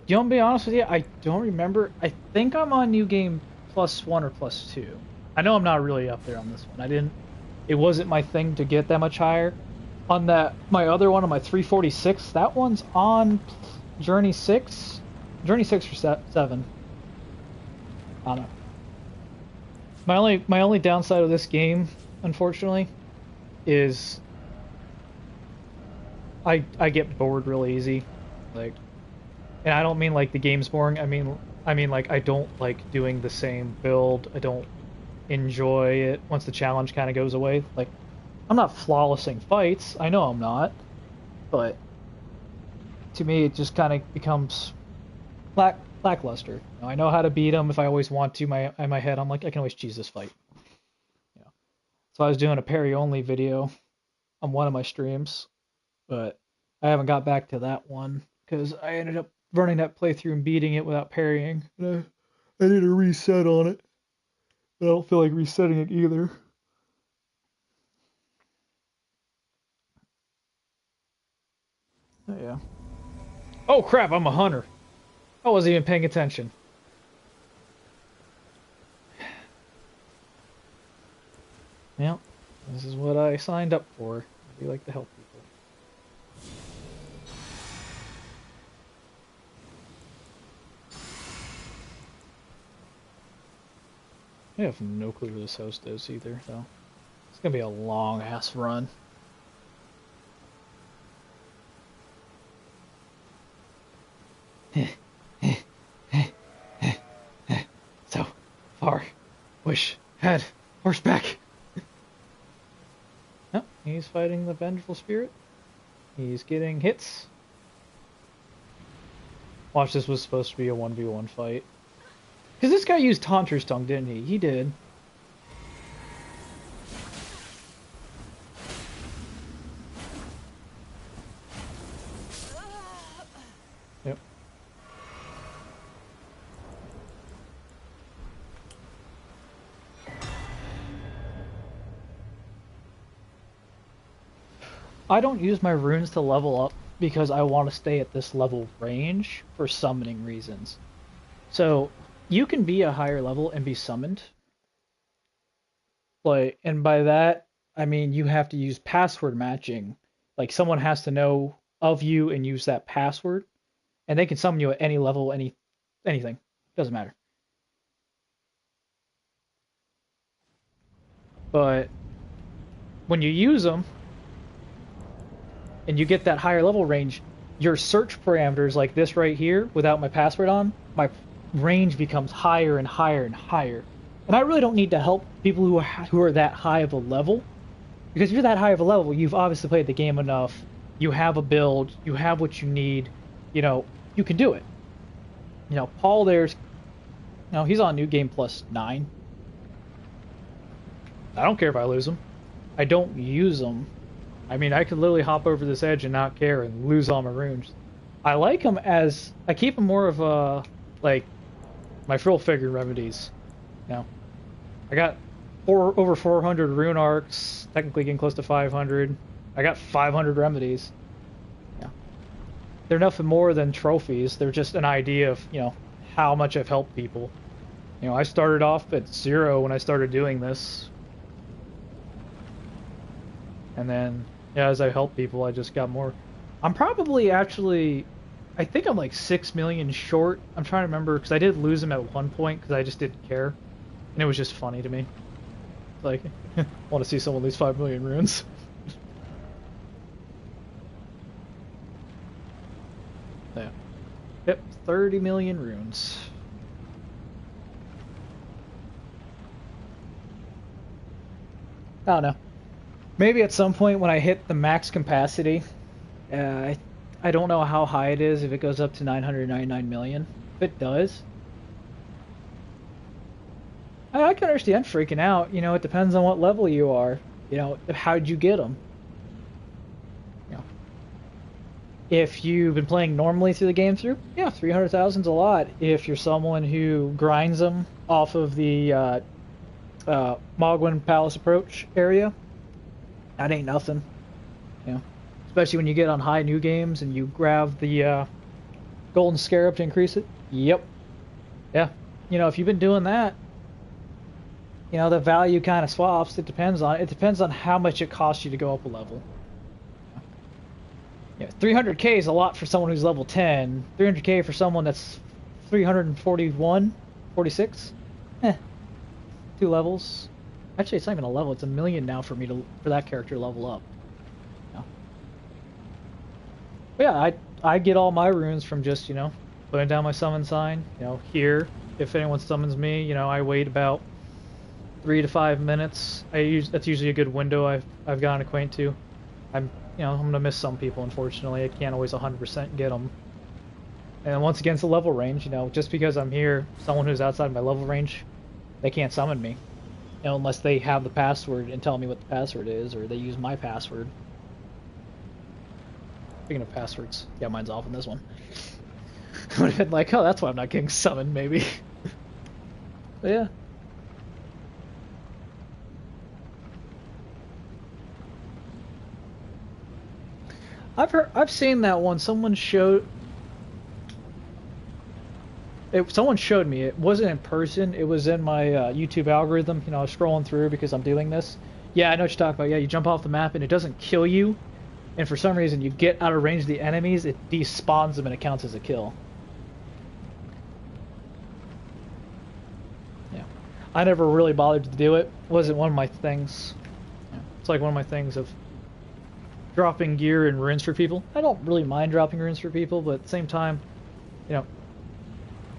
You want to be honest with you? I don't remember. I think I'm on New Game +1 or +2. I know I'm not really up there on this one. It wasn't my thing to get that much higher. On my other one, on my 346, that one's on Journey 6? Journey 6 or 7. I don't know. My only downside of this game, unfortunately, is I get bored real easy. Like, and I don't mean like the game's boring. I mean like I don't like doing the same build. I don't enjoy it once the challenge kind of goes away. Like, I'm not flawlessing fights. I know I'm not, but to me, it just kind of becomes lackluster. You know, I know how to beat them if I always want to. In my head, I'm like, I can always cheese this fight. You know. So I was doing a parry-only video on one of my streams, but I haven't got back to that one because I ended up running that playthrough and beating it without parrying. I need a reset on it. I don't feel like resetting it either. Oh, yeah. Oh crap, I'm a hunter. I wasn't even paying attention. Well, this is what I signed up for. I do like to help people. I have no clue where this host is either, so it's gonna be a long ass run. So far, wish had horseback. Oh, he's fighting the vengeful spirit. He's getting hits. Watch, this was supposed to be a 1v1 fight. Because this guy used Taunter's Tongue, didn't he? He did. Yep. I don't use my runes to level up because I want to stay at this level range for summoning reasons. So you can be a higher level and be summoned. Like, and by that I mean you have to use password matching. Like someone has to know of you and use that password, and they can summon you at any level, anything. Doesn't matter. But when you use them and you get that higher level range, your search parameters like this right here, without my password on, my range becomes higher and higher and higher. And I really don't need to help people who are that high of a level, because if you're that high of a level, you've obviously played the game enough. You have a build, you have what you need. You can do it. Paul he's on New Game Plus 9. I don't care if I lose him. I don't use them. I mean, I could literally hop over this edge and not care and lose all my runes. I like him I keep him more of like, my frill figure remedies. I got over 400 rune arcs, technically getting close to 500. I got 500 remedies. Yeah. They're nothing more than trophies. They're just an idea of, how much I've helped people. I started off at 0 when I started doing this. And then, as I help people, I just got more. I'm probably actually, I think I'm like 6 million short. I'm trying to remember, because I did lose them at one point, because I just didn't care. And it was just funny to me. Like, I want to see someone lose 5 million runes. Yeah. Yep, 30 million runes. I don't know. Maybe at some point when I hit the max capacity, I don't know how high it is, if it goes up to 999 million. If it does, I can understand freaking out. It depends on what level you are. How'd you get them? If you've been playing normally through the game through, yeah, 300,000's a lot. If you're someone who grinds them off of the Mogwin Palace approach area, that ain't nothing. Especially when you get on high new games and you grab the golden scarab to increase it. Yep. Yeah. If you've been doing that, the value kind of swaps. It depends on how much it costs you to go up a level. 300k is a lot for someone who's level 10. 300k for someone that's 341, 46. 2 levels. Actually, it's not even a level. It's a million now for that character to level up. But yeah, I get all my runes from just putting down my summon sign. Here, if anyone summons me, I wait about 3 to 5 minutes. That's usually a good window I've gotten acquainted to. I'm gonna miss some people, unfortunately. I can't always 100% get them. And once again, it's a level range. Just because I'm here, someone who's outside my level range, they can't summon me. Unless they have the password and tell me what the password is, or they use my password. Speaking of passwords, yeah, mine's off on this one. Would have been like, oh, that's why I'm not getting summoned, maybe. But yeah. I've seen that one. Someone showed me. It wasn't in person. It was in my YouTube algorithm. I was scrolling through because I'm doing this. Yeah, I know what you're talking about. Yeah, you jump off the map and it doesn't kill you, and for some reason you get out of range of the enemies, it despawns them and it counts as a kill. Yeah, I never really bothered to do it. It wasn't one of my things. Yeah. It's like one of my things of dropping gear and runes for people. I don't really mind dropping runes for people, but at the same time,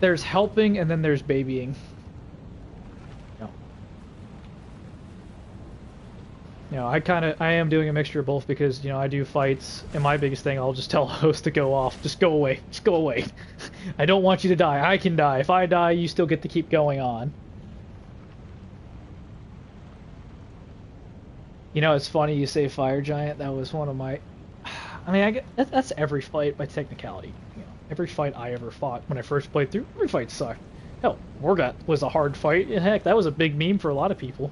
there's helping and then there's babying. I am doing a mixture of both because, I do fights, and my biggest thing, I'll just tell a host to go off. Just go away. Just go away. I don't want you to die. I can die. If I die, you still get to keep going on. It's funny you say Fire Giant. That was one of my... I mean, that's every fight by technicality. Every fight I ever fought when I first played through, every fight sucked. Hell, Morgot was a hard fight. And heck, that was a big meme for a lot of people.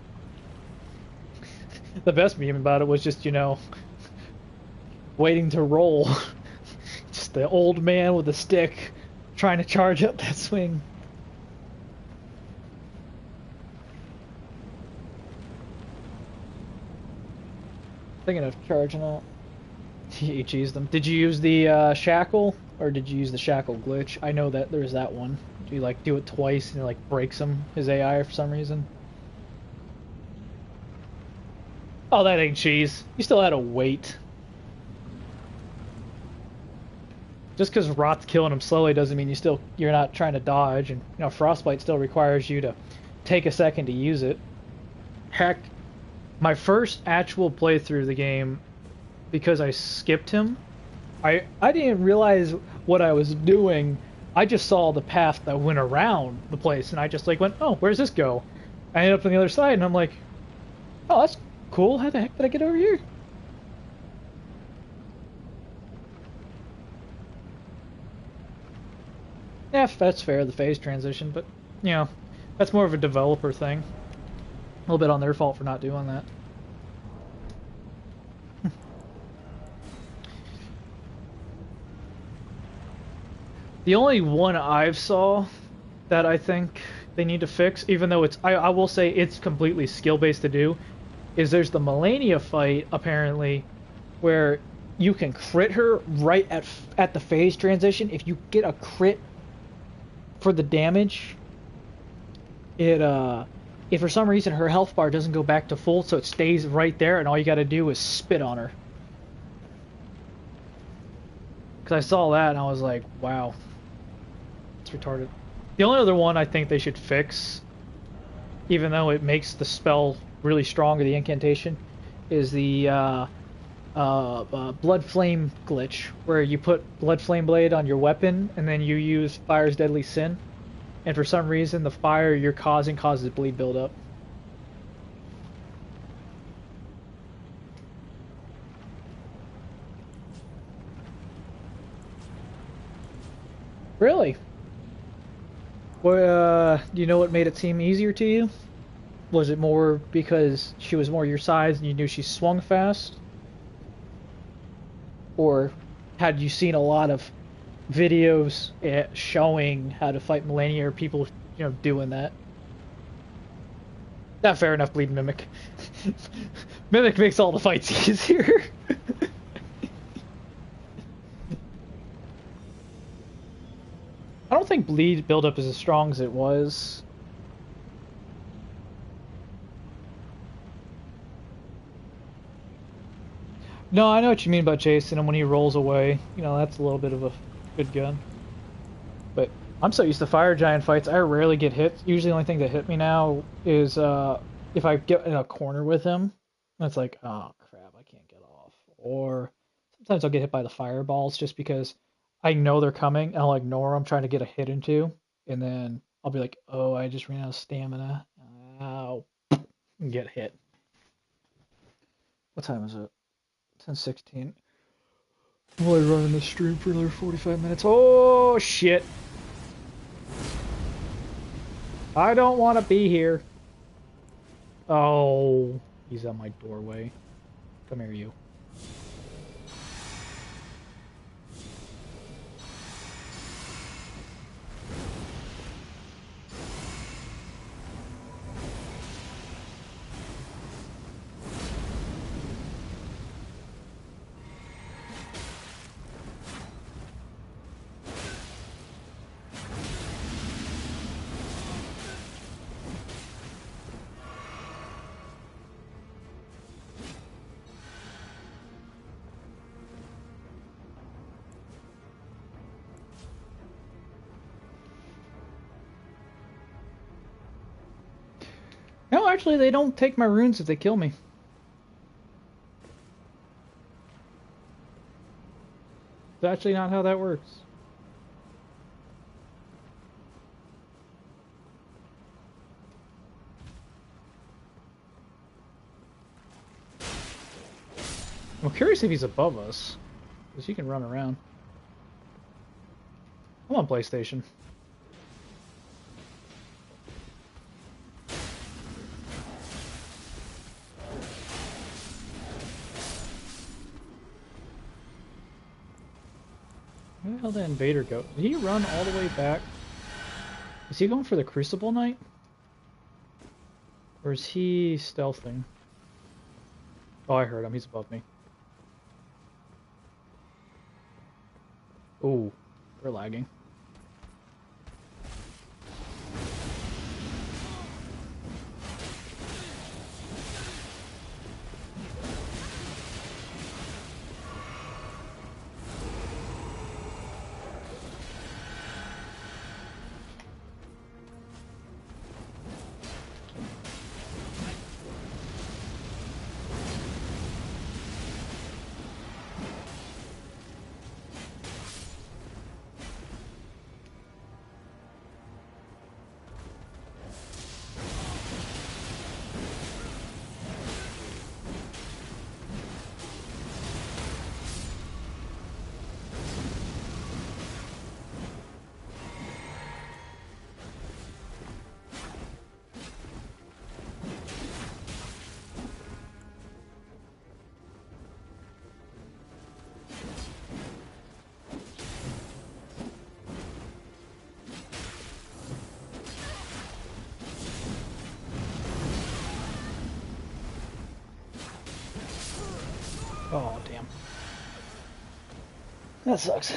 The best meme about it was just, you know, waiting to roll. Just the old man with a stick trying to charge up that swing. Thinking of charging up. He cheesed them. Did you use the shackle, or did you use the shackle glitch? I know that there's that one. Do you like do it twice and it like breaks him, his AI for some reason? Oh, that ain't cheese. You still had to wait. Just because Rot's killing him slowly doesn't mean you're not trying to dodge, and you know Frostbite still requires you to take a second to use it. Heck, my first actual playthrough of the game, because I skipped him, I didn't realize what I was doing. I just saw the path that went around the place, and I just like went, oh, where's this go? I ended up on the other side, and I'm like, oh, that's cool. How the heck did I get over here? Yeah, that's fair, the phase transition, but, you know, that's more of a developer thing. A little bit on their fault for not doing that. The only one I've saw that I think they need to fix, even though I will say it's completely skill-based to do, is there's the Melania fight, apparently, where you can crit her right at the phase transition. If you get a crit for the damage, if for some reason her health bar doesn't go back to full, so it stays right there, and all you gotta do is spit on her. Because I saw that and I was like, wow. It's retarded. The only other one I think they should fix, even though it makes the spell really strong, or the incantation, is the Blood Flame glitch, where you put Blood Flame Blade on your weapon and then you use Fire's Deadly Sin, and for some reason the fire you're causing causes bleed buildup. Really? Well, do you know what made it seem easier to you? Was it more because she was more your size and you knew she swung fast? Or had you seen a lot of videos showing how to fight Melania, or people, you know, doing that? Not fair enough, Bleed Mimic. Mimic makes all the fights easier. I don't think bleed buildup is as strong as it was. No, I know what you mean about chasing him when he rolls away. You know, that's a little bit of a good gun. But I'm so used to fire giant fights, I rarely get hit. Usually the only thing that hit me now is if I get in a corner with him, and it's like, oh crap, I can't get off. Or sometimes I'll get hit by the fireballs just because I know they're coming, and I'll ignore them, trying to get a hit into, and then I'll be like, oh, I just ran out of stamina. Ow. And get hit. What time is it? 10:16. I'm only running this stream for another 45 minutes. Oh, shit. I don't want to be here. Oh, he's at my doorway. Come here, you. No, actually, they don't take my runes if they kill me. That's actually not how that works. I'm curious if he's above us, because he can run around. Come on, PlayStation. Where the hell did Invader go? Did he run all the way back? Is he going for the Crucible Knight? Or is he stealthing? Oh, I heard him. He's above me. Oh, we're lagging. Oh, damn. That sucks.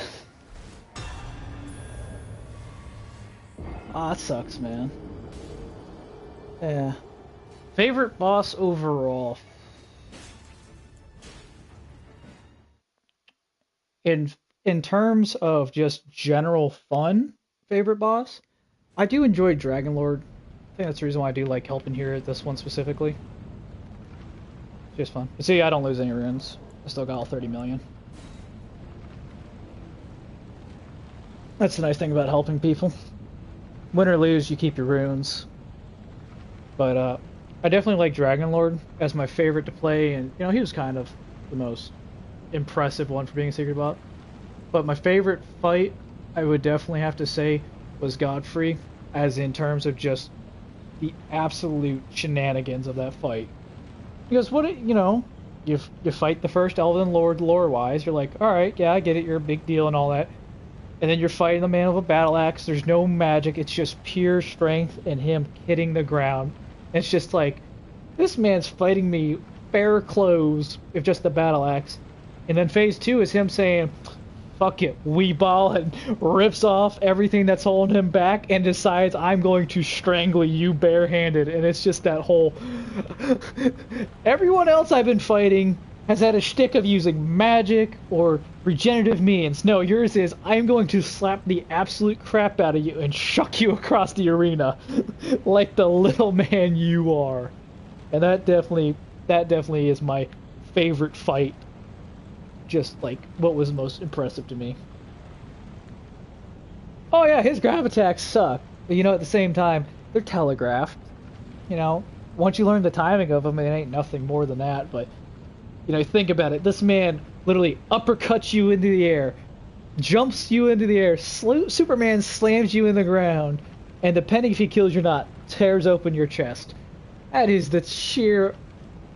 Ah, that sucks, man. Yeah. Favorite boss overall? In terms of just general fun, favorite boss, I do enjoy Dragon Lord. I think that's the reason why I do like helping here at this one specifically. Just fun. But see, I don't lose any runes. I still got all 30 million. That's the nice thing about helping people. Win or lose, you keep your runes. But I definitely like Dragon Lord as my favorite to play, and you know he was kind of the most impressive one for being a secret bot. But my favorite fight, I would definitely have to say, was Godfrey, as in terms of just the absolute shenanigans of that fight. Because you fight the first Elden Lord lore-wise, you're like, alright, yeah, I get it, you're a big deal and all that. And then you're fighting the man with a battle axe, there's no magic, it's just pure strength and him hitting the ground. And it's just like, this man's fighting me bare clothes with just the battle axe. And then phase 2 is him saying, fuck it, Weeball, and rips off everything that's holding him back and decides, I'm going to strangle you barehanded. And it's just that whole... Everyone else I've been fighting has had a shtick of using magic or regenerative means. No, yours is, I'm going to slap the absolute crap out of you and shuck you across the arena like the little man you are. And that definitely is my favorite fight. Just like what was most impressive to me. Oh yeah, his grab attacks suck, but at the same time they're telegraphed. Once you learn the timing of them, it ain't nothing more than that. But think about it. This man literally uppercuts you into the air, jumps you into the air, Superman slams you in the ground, and depending if he kills you or not, tears open your chest. That is the sheer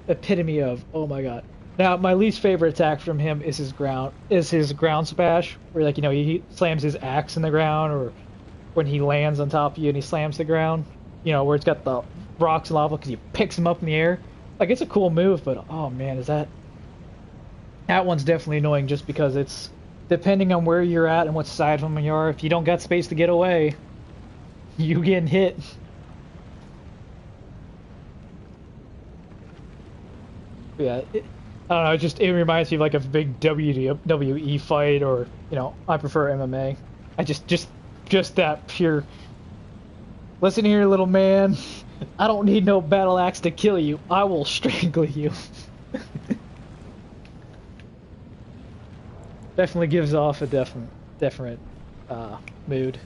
epitome of, oh my god. Now, my least favorite attack from him is his ground smash, where he slams his axe in the ground, or when he lands on top of you and he slams the ground, where it's got the rocks and lava because he picks them up in the air. Like, it's a cool move, but oh man, that one's definitely annoying just because it's depending on where you're at and what side of him you are. If you don't got space to get away, you getting hit. But yeah. I don't know, it reminds me of like a big WWE fight, or, I prefer MMA. I just that pure, listen here, little man, I don't need no battle axe to kill you, I will strangle you. Definitely gives off a different mood.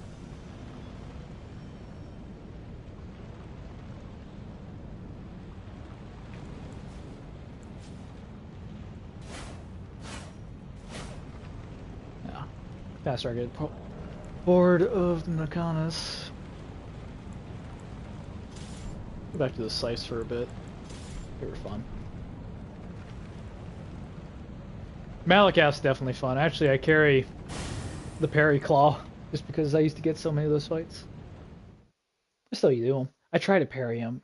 Faster I get Bored of the Nakanas. Go back to the slice for a bit. They were fun. Malakat's definitely fun. Actually, I carry the Parry Claw just because I used to get so many of those fights. I still do them. I try to parry him.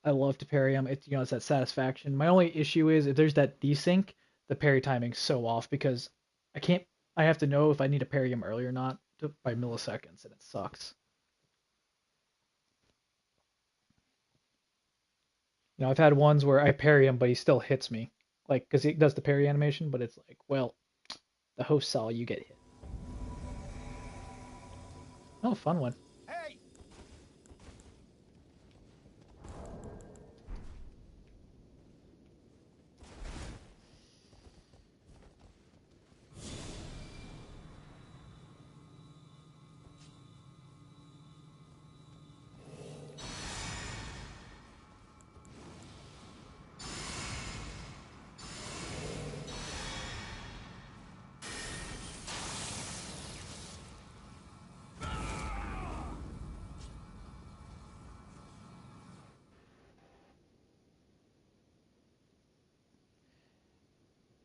I love to parry him. It's, you know, it's that satisfaction. My only issue is if there's that desync, the parry timing's so off because I can't. I have to know if I need to parry him early or not by milliseconds, and it sucks. You know, I've had ones where I parry him, but he still hits me, like because he does the parry animation, but it's like, well, the host saw you get hit. Oh, fun one. Hey!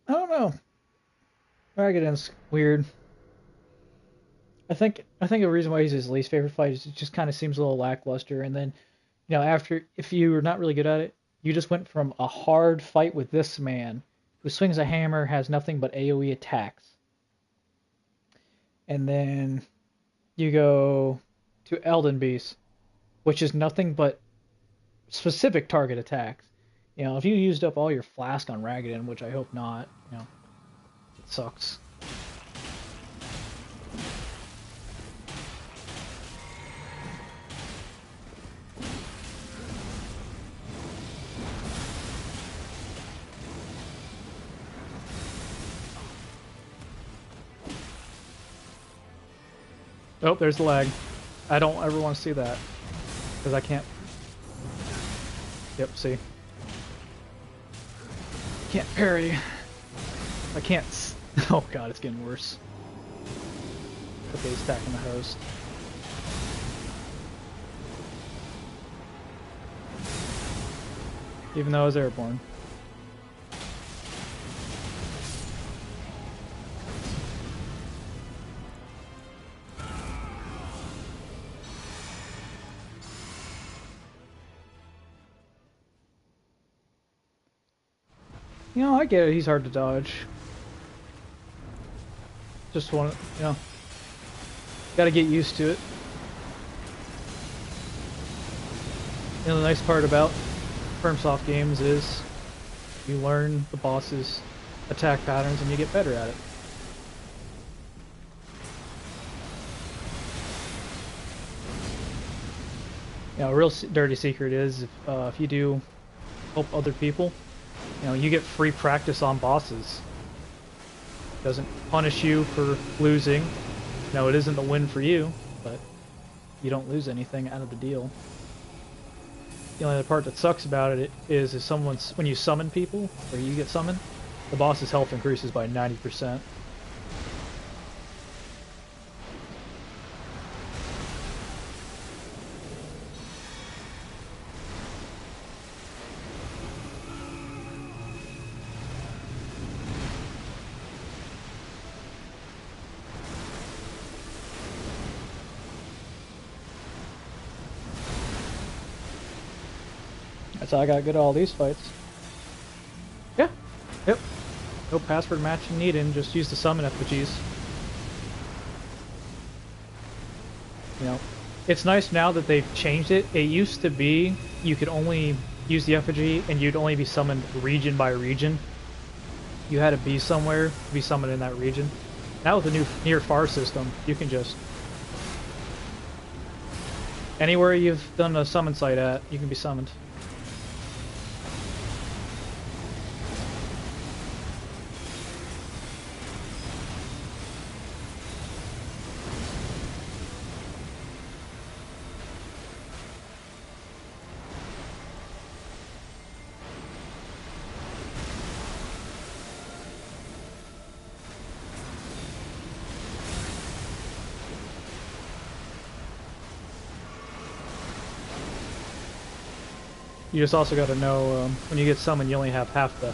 I don't know. Dragon's weird. I think the reason why he's his least favorite fight is it just kind of seems a little lackluster. And then, you know, after if you were not really good at it, you just went from a hard fight with this man who swings a hammer, has nothing but AOE attacks, and then you go to Elden Beast, which is nothing but specific target attacks. You know, if you used up all your flask on Ragadan, which I hope not, you know, it sucks. Oh, there's the lag. I don't ever want to see that because I can't. Yep, see. Can't parry. I can't. Oh god, it's getting worse. Okay, he's attacking the host. Even though I was airborne. You know, I get it. He's hard to dodge. Just want to, you know, gotta get used to it. You know, the nice part about FromSoft games is you learn the boss's attack patterns and you get better at it. You know, a real dirty secret is if you do help other people, you know, you get free practice on bosses. It doesn't punish you for losing. No, it isn't a win for you, but you don't lose anything out of the deal. The only other part that sucks about it is if when you summon people, or you get summoned, the boss's health increases by 90%. That's how I got good at all these fights. Yeah. Yep. No password matching needed, just use the summon effigies. You know, it's nice now that they've changed it. It used to be you could only use the effigy and you'd only be summoned region by region. You had to be somewhere to be summoned in that region. Now with the new near far system, you can just anywhere you've done a summon site at, you can be summoned. You just also got to know when you get summoned, you only have half the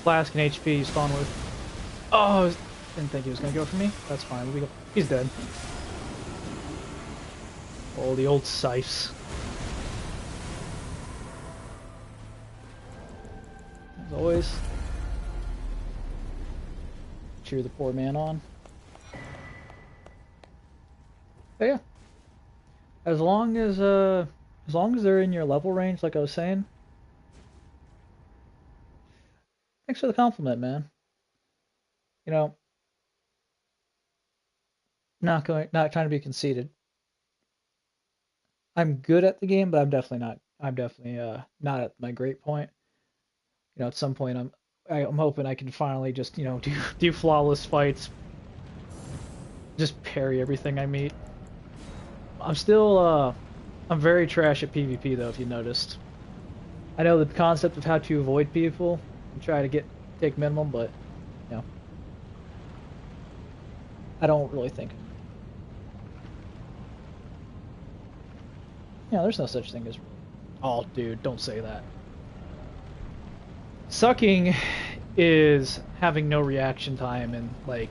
flask and HP you spawn with. Oh, didn't think he was gonna go for me. That's fine. He's dead. Oh, the old scythes. As always, cheer the poor man on. But yeah, as long as they're in your level range, like I was saying. Thanks for the compliment, man. You know, not trying to be conceited. I'm good at the game, but I'm definitely not at my great point. You know, at some point I'm hoping I can finally just, you know, do flawless fights, just parry everything I meet. I'm very trash at PvP though, if you noticed. I know the concept of how to avoid people and try to take minimum, but you know, I don't really think. Yeah, there's no such thing as. Oh, dude, don't say that. Sucking is having no reaction time and like.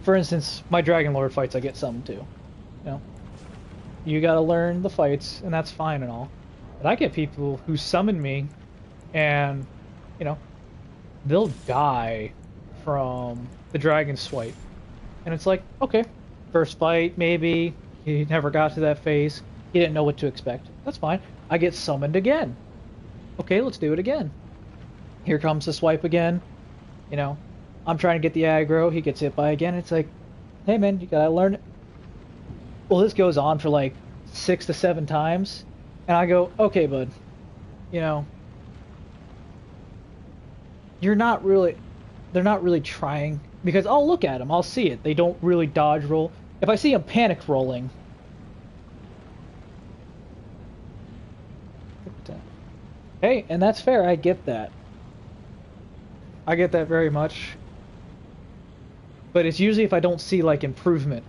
For instance, my Dragon Lord fights, I get summoned too. You know, you gotta learn the fights, and that's fine and all. But I get people who summon me, and you know, they'll die from the Dragon Swipe, and it's like, okay, first fight maybe he never got to that phase, he didn't know what to expect. That's fine. I get summoned again. Okay, let's do it again. Here comes the swipe again. You know, I'm trying to get the aggro. He gets hit by again. It's like, hey man, you gotta learn it. Well, this goes on for like 6 to 7 times, and I go, okay, bud. You know, they're not really trying because I'll look at them, I'll see it. They don't really dodge roll. If I see them panic rolling, hey, and that's fair. I get that. I get that very much. But it's usually if I don't see like improvement.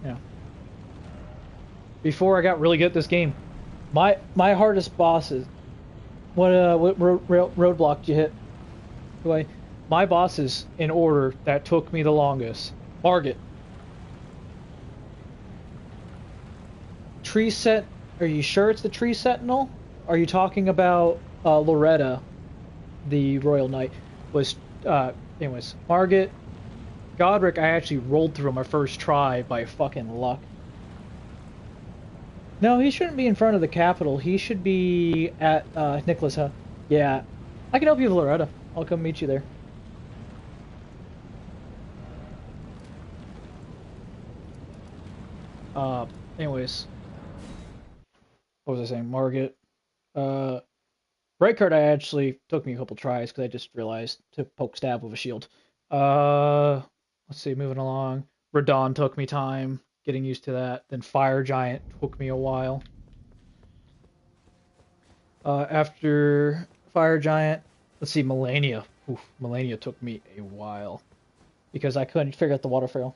You know. Before I got really good at this game, my hardest bosses. What roadblock did you hit? My bosses in order that took me the longest. Margit. Tree set. Are you sure it's the Tree Sentinel? Are you talking about Loretta, the Royal Knight? Anyways, Margit. Godric, I actually rolled through my first try by fucking luck. No, he shouldn't be in front of the Capitol. He should be at Nicholas. Yeah, I can help you with Loretta. I'll come meet you there. Anyways, what was I saying? Margit. Right card I actually took me a couple tries because I just realized to poke stab with a shield. Let's see, moving along. Radon took me time getting used to that. Then Fire Giant took me a while. After Fire Giant, let's see, Melania. Oof, Melania took me a while because I couldn't figure out the water fail.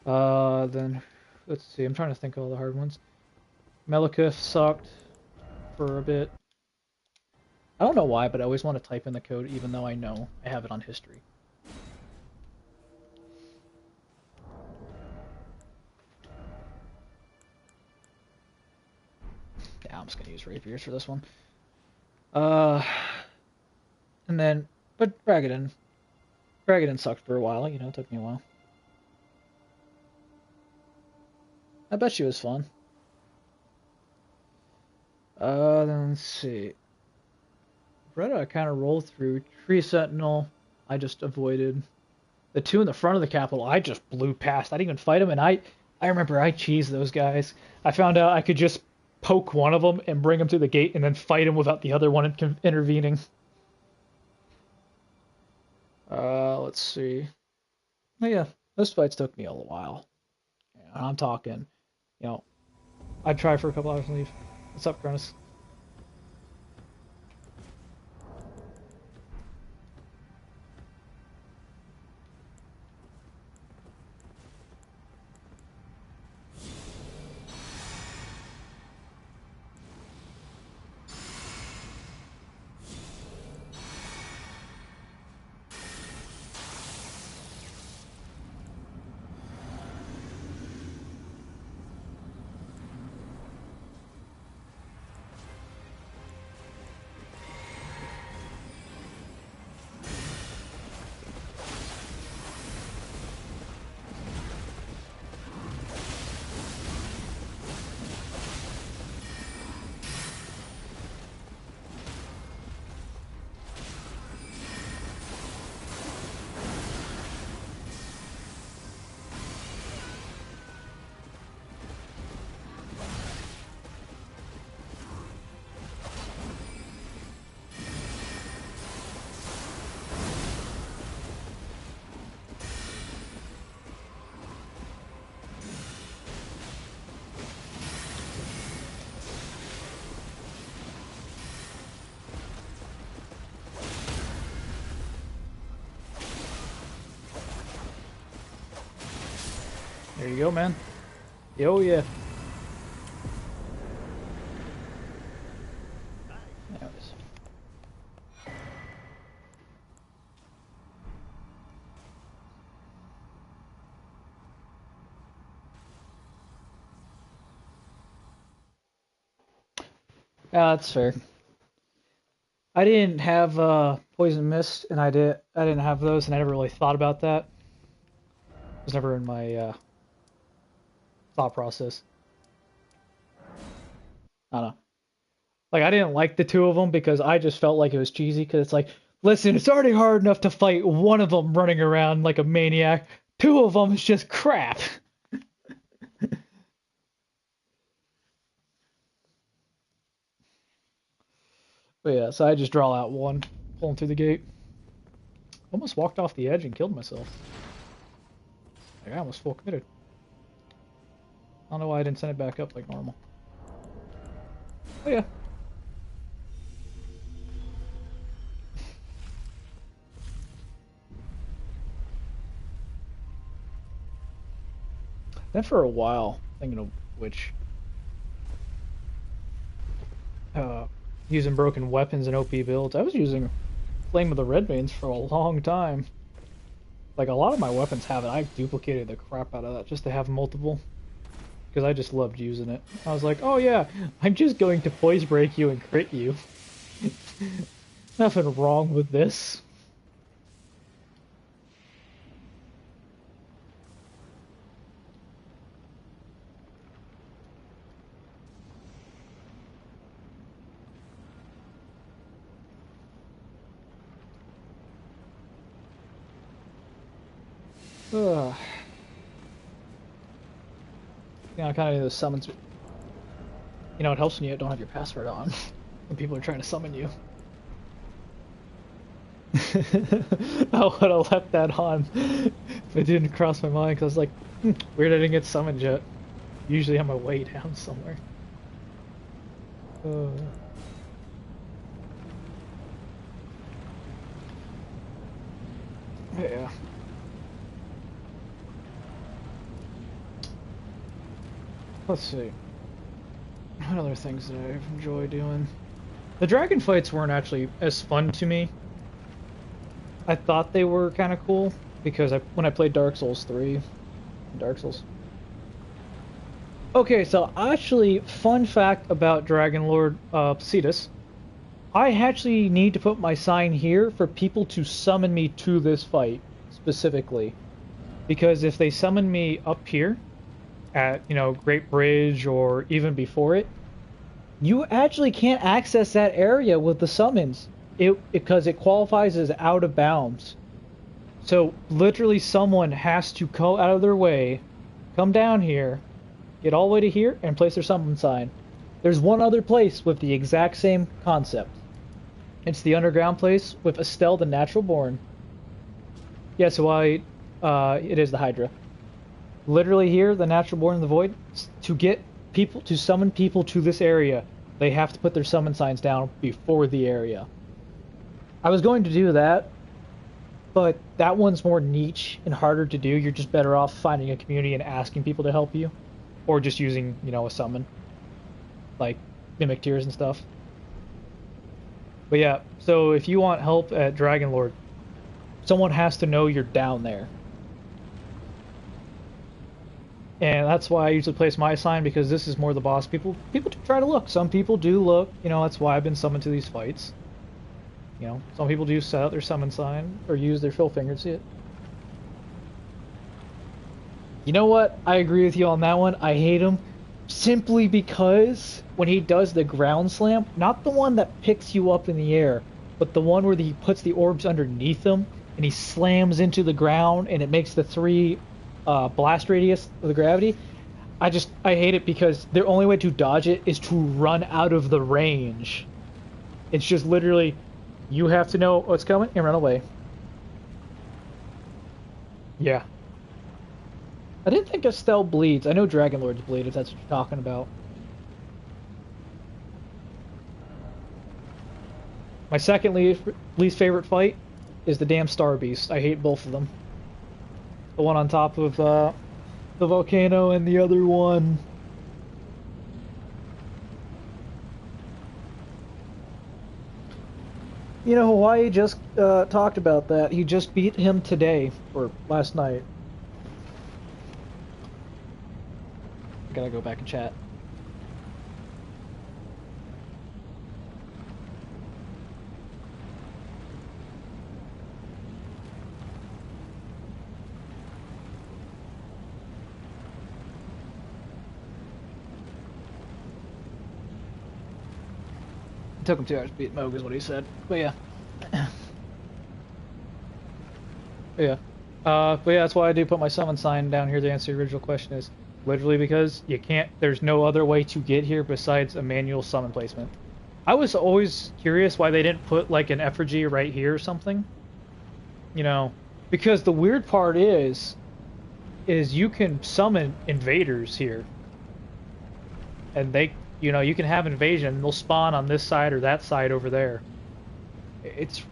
Then let's see. I'm trying to think of all the hard ones. Melikith sucked for a bit. I don't know why, but I always want to type in the code even though I know I have it on history. Yeah, I'm just gonna use rapiers for this one. And then, but Ragadan sucked for a while. You know, it took me a while. I bet she was fun. Then let's see. Retta I kind of rolled through. Tree Sentinel, I just avoided. The two in the front of the Capitol, I just blew past. I didn't even fight them, and I remember I cheesed those guys. I found out I could just poke one of them and bring them to the gate, and then fight him without the other one intervening. Let's see. Oh, yeah, those fights took me a while. Yeah, I'm talking, you know, I'd try for a couple hours and leave. What's up, Cronus? There you go, man. Yo, yeah. Anyways. Yeah, that's fair. I didn't have poison mist, and I didn't have those, and I never really thought about that. It was never in my thought process. I don't know. Like, I didn't like the two of them because I just felt like it was cheesy. Because it's like, listen, it's already hard enough to fight one of them running around like a maniac. Two of them is just crap. But yeah, so I just draw out one, pull him through the gate. Almost walked off the edge and killed myself. Like, I almost full committed. I don't know why I didn't send it back up like normal. Oh yeah. Then for a while, thinking of which, using broken weapons and OP builds, I was using Flame of the Red Veins for a long time. Like, a lot of my weapons have it. I've duplicated the crap out of that just to have multiple. Because I just loved using it. I was like, oh yeah, I'm just going to poise break you and crit you. Nothing wrong with this. Ugh. You know, kind of those summons. You know, it helps when you don't have your password on when people are trying to summon you. I would have left that on if it didn't cross my mind because I was like, weird I didn't get summoned yet. Usually on my way down somewhere. Yeah. Let's see. What other things that I enjoy doing? The dragon fights weren't actually as fun to me. I thought they were kind of cool because when I played Dark Souls 3, Dark Souls. Okay, so actually, fun fact about Dragon Lord Cetus. I actually need to put my sign here for people to summon me to this fight specifically, because if they summon me up here at, you know, Great Bridge or even before it, you actually can't access that area with the summons because it qualifies as out of bounds. So literally someone has to go out of their way, come down here, get all the way to here, and place their summon sign. There's one other place with the exact same concept. It's the underground place with Estelle the Natural Born. Yeah, so it is the Hydra. Literally here, the Natural Born in the Void, to get people, to summon people to this area, they have to put their summon signs down before the area. I was going to do that, but that one's more niche and harder to do. You're just better off finding a community and asking people to help you, or just using, you know, a summon, like Mimic Tears and stuff. But yeah, so if you want help at Dragon Lord, someone has to know you're down there. And that's why I usually place my sign, because this is more the boss. People do try to look. Some people do look. You know, that's why I've been summoned to these fights. You know, some people do set out their summon sign or use their fill finger to see it. You know what? I agree with you on that one. I hate him simply because when he does the ground slam, not the one that picks you up in the air, but the one where he puts the orbs underneath him and he slams into the ground and it makes the 3 blast radius of the gravity. I hate it because the only way to dodge it is to run out of the range. It's just literally, you have to know what's coming and run away. Yeah. I didn't think Estelle bleeds. I know Dragon Lords bleed, if that's what you're talking about. My second least favorite fight is the damn Star Beast. I hate both of them. The one on top of the volcano and the other one. You know, Hawaii just talked about that. He just beat him today, or last night. I gotta go back and chat. It took him 2 hours to beat Moog, is what he said. But yeah. Yeah. But yeah, that's why I do put my summon sign down here to answer the original question is literally because you can't, there's no other way to get here besides a manual summon placement. I was always curious why they didn't put like an effigy right here or something. You know, because the weird part is you can summon invaders here. And they, you know, you can have invasion and they'll spawn on this side or that side over there. It's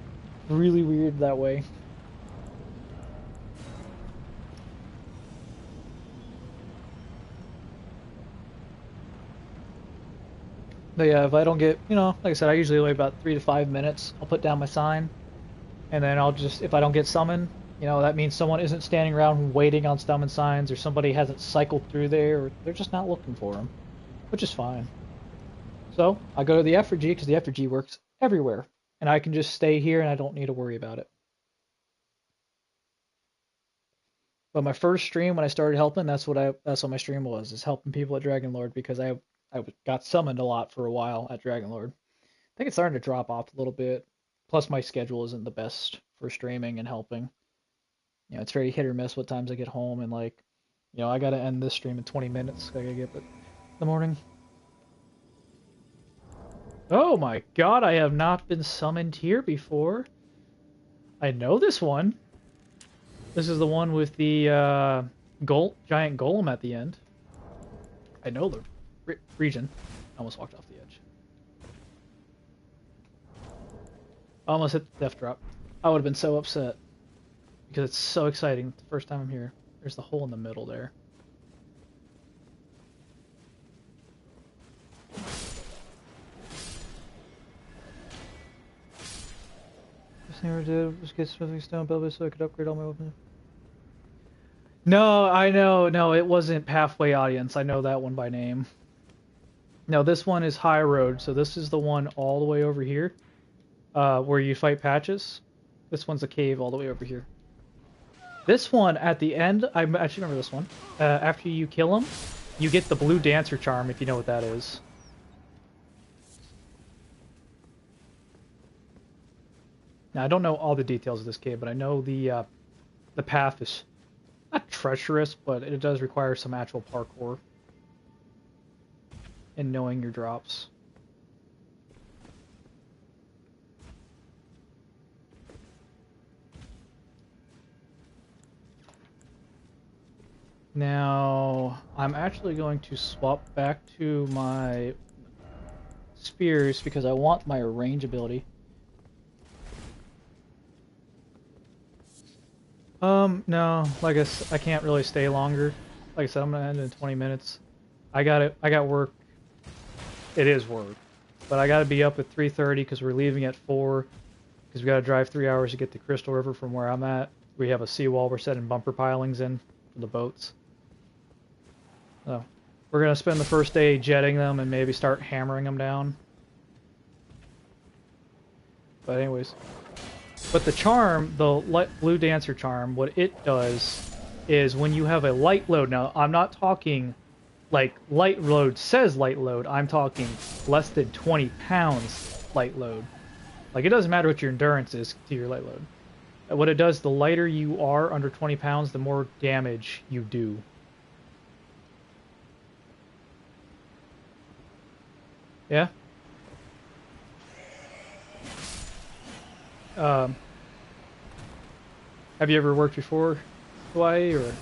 really weird that way. But yeah, if I don't get, you know, like I said, I usually wait about 3 to 5 minutes. I'll put down my sign, and then I'll just, if I don't get summoned, you know, that means someone isn't standing around waiting on summon signs, or somebody hasn't cycled through there, or they're just not looking for them, which is fine. So I go to the effigy because the effigy works everywhere, and I can just stay here and I don't need to worry about it. But my first stream when I started helping, that's what my stream was, is helping people at Dragonlord because I got summoned a lot for a while at Dragonlord. I think it's starting to drop off a little bit. Plus my schedule isn't the best for streaming and helping. You know, it's very hit or miss what times I get home and like, you know, I gotta end this stream in 20 minutes. I gotta get up in the morning. Oh my god, I have not been summoned here before. I know this one. This is the one with the giant golem at the end. I know the region. I almost walked off the edge. I almost hit the death drop. I would have been so upset. Because it's so exciting. The first time I'm here. There's the hole in the middle there. This thing I did was get smithing stone belted so I could upgrade all my weapons. No, I know. No, it wasn't Pathway Audience. I know that one by name. No, this one is High Road. So this is the one all the way over here. Where you fight Patches. This one's a cave all the way over here. This one, at the end, I actually remember this one. After you kill him, you get the blue dancer charm, if you know what that is. Now, I don't know all the details of this cave, but I know the path is not treacherous, but it does require some actual parkour. And knowing your drops. Now, I'm actually going to swap back to my spears because I want my range ability. No, like I can't really stay longer. Like I said, I'm gonna end in 20 minutes. I got work. It is work. But I gotta be up at 3:30 because we're leaving at 4. Because we gotta drive 3 hours to get to Crystal River from where I'm at. We have a seawall we're setting bumper pilings in for the boats. So, we're going to spend the first day jetting them and maybe start hammering them down. But anyways. But the charm, the blue dancer charm, what it does is when you have a light load, now I'm not talking like light load says light load, I'm talking less than 20 pounds light load. Like it doesn't matter what your endurance is to your light load. What it does, the lighter you are under 20 pounds, the more damage you do. Yeah? Have you ever worked before Hawaii, or? Is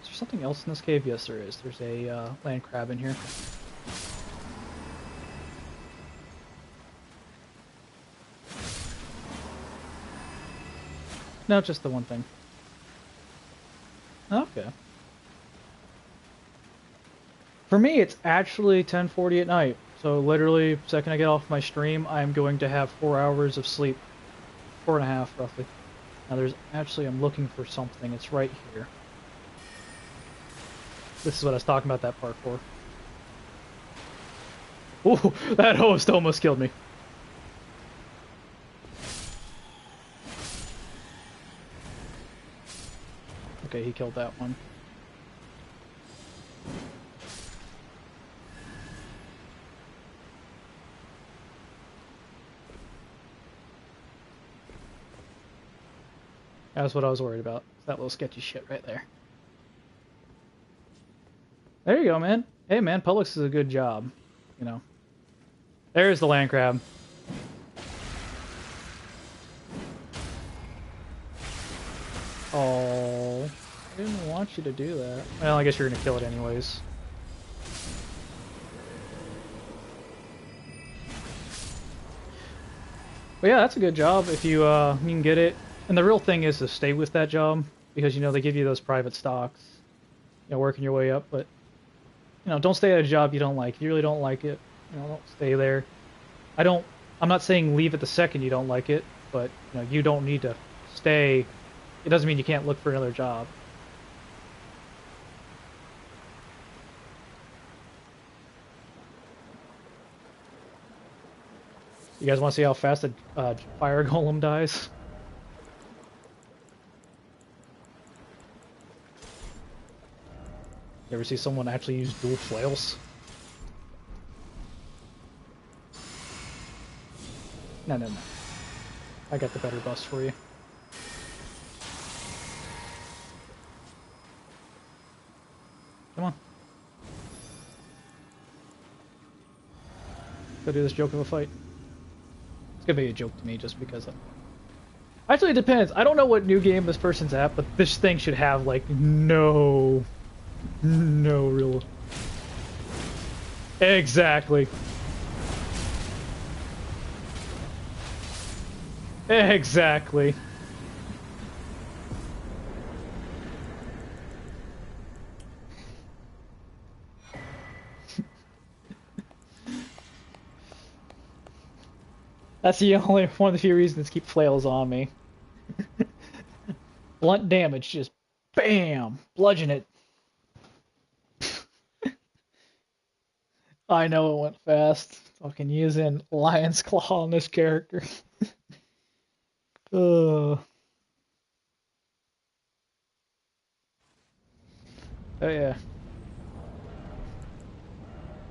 there something else in this cave? Yes, there is. There's a land crab in here. No, just the one thing. Okay. For me, it's actually 10:40 at night. So literally, the second I get off my stream, I'm going to have 4 hours of sleep. 4.5, roughly. Now there's actually, I'm looking for something. It's right here. This is what I was talking about, that parkour. Ooh, that host almost killed me. Okay, he killed that one. That's what I was worried about. That little sketchy shit right there. There you go, man. Hey, man, Publix is a good job. You know. There's the land crab. Oh, I didn't want you to do that. Well, I guess you're gonna kill it anyways. But yeah, that's a good job if you you can get it. And the real thing is to stay with that job because you know they give you those private stocks. You know, working your way up, but you know, don't stay at a job you don't like. If you really don't like it, you know, don't stay there. I'm not saying leave it the second you don't like it, but you know, you don't need to stay. It doesn't mean you can't look for another job. You guys want to see how fast a fire golem dies? You ever see someone actually use dual flails? No. I got the better bust for you. Come on. Go do this joke of a fight. It's gonna be a joke to me just because of... Actually, it depends. I don't know what new game this person's at, but this thing should have, like, no real... Exactly. Exactly. That's the only one of the few reasons to keep flails on me. Blunt damage, just bam, bludgeon it. I know it went fast. Fucking using Lion's Claw on this character. Oh yeah.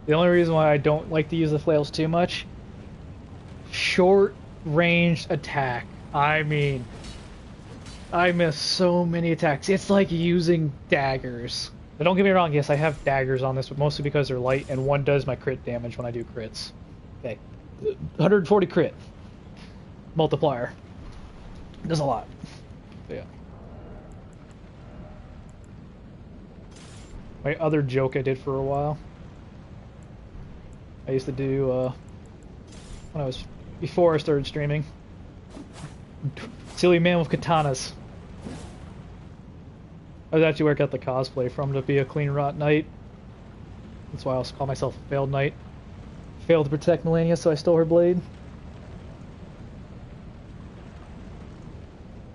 The only reason why I don't like to use the flails too much, short range attack. I mean, I miss so many attacks. It's like using daggers. But don't get me wrong, yes, I have daggers on this, but mostly because they're light, and one does my crit damage when I do crits. Okay, 140 crit. Multiplier. Does a lot. But yeah. My other joke I did for a while. I used to do, when I was, before I started streaming. Silly man with katanas. I was actually working out the cosplay from to be a clean rot knight. That's why I also call myself a failed knight. Failed to protect Melania, so I stole her blade.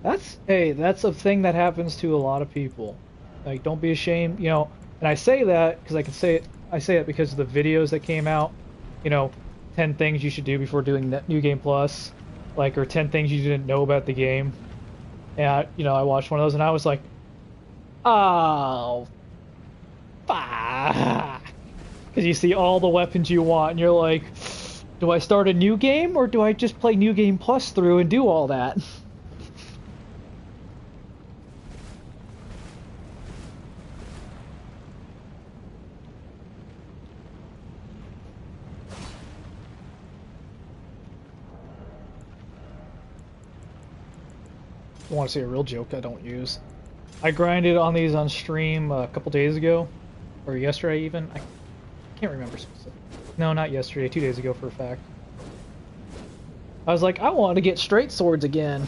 That's a thing that happens to a lot of people. Like, don't be ashamed, you know. And I say that because I say it because of the videos that came out. You know, 10 things you should do before doing New Game Plus, like, or 10 things you didn't know about the game. And you know, I watched one of those and I was like, oh, fuck. Because you see all the weapons you want and you're like, do I start a new game or do I just play New Game Plus through and do all that? I want to see a real joke I don't use. I grinded on these on stream a couple days ago, or yesterday even. I can't remember specifically. No, not yesterday. 2 days ago for a fact. I was like, I want to get straight swords again.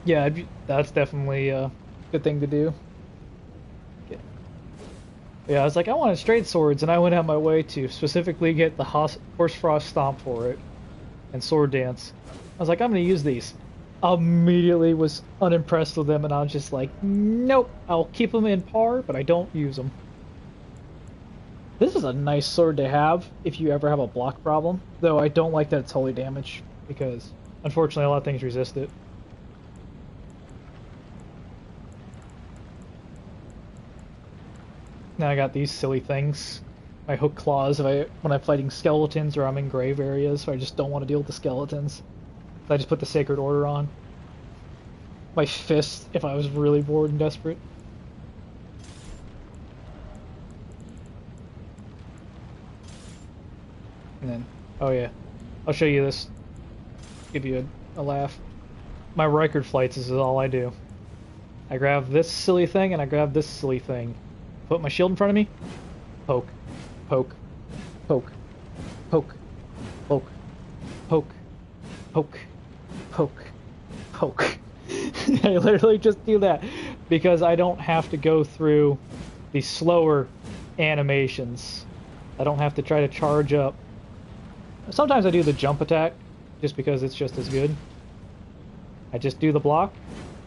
Yeah, that's definitely a good thing to do. Yeah. Yeah, I was like, I wanted straight swords, and I went out my way to specifically get the Horsefrost Stomp for it and Sword Dance. I was like, I'm gonna use these. Immediately was unimpressed with them, and I was just like, nope, I'll keep them in par, but I don't use them. This is a nice sword to have if you ever have a block problem, though I don't like that it's holy damage, because unfortunately a lot of things resist it. Now I got these silly things. My hook claws when I'm fighting skeletons or I'm in grave areas, so I just don't want to deal with the skeletons. So I just put the Sacred Order on. My fist if I was really bored and desperate. And then, oh yeah, I'll show you this. Give you a laugh. My Riker flights is all I do. I grab this silly thing and I grab this silly thing. Put my shield in front of me. Poke. Poke. Poke. Poke. Poke. Poke. Poke. Poke. Poke. I literally just do that because I don't have to go through the slower animations. I don't have to try to charge up. Sometimes I do the jump attack just because it's just as good. I just do the block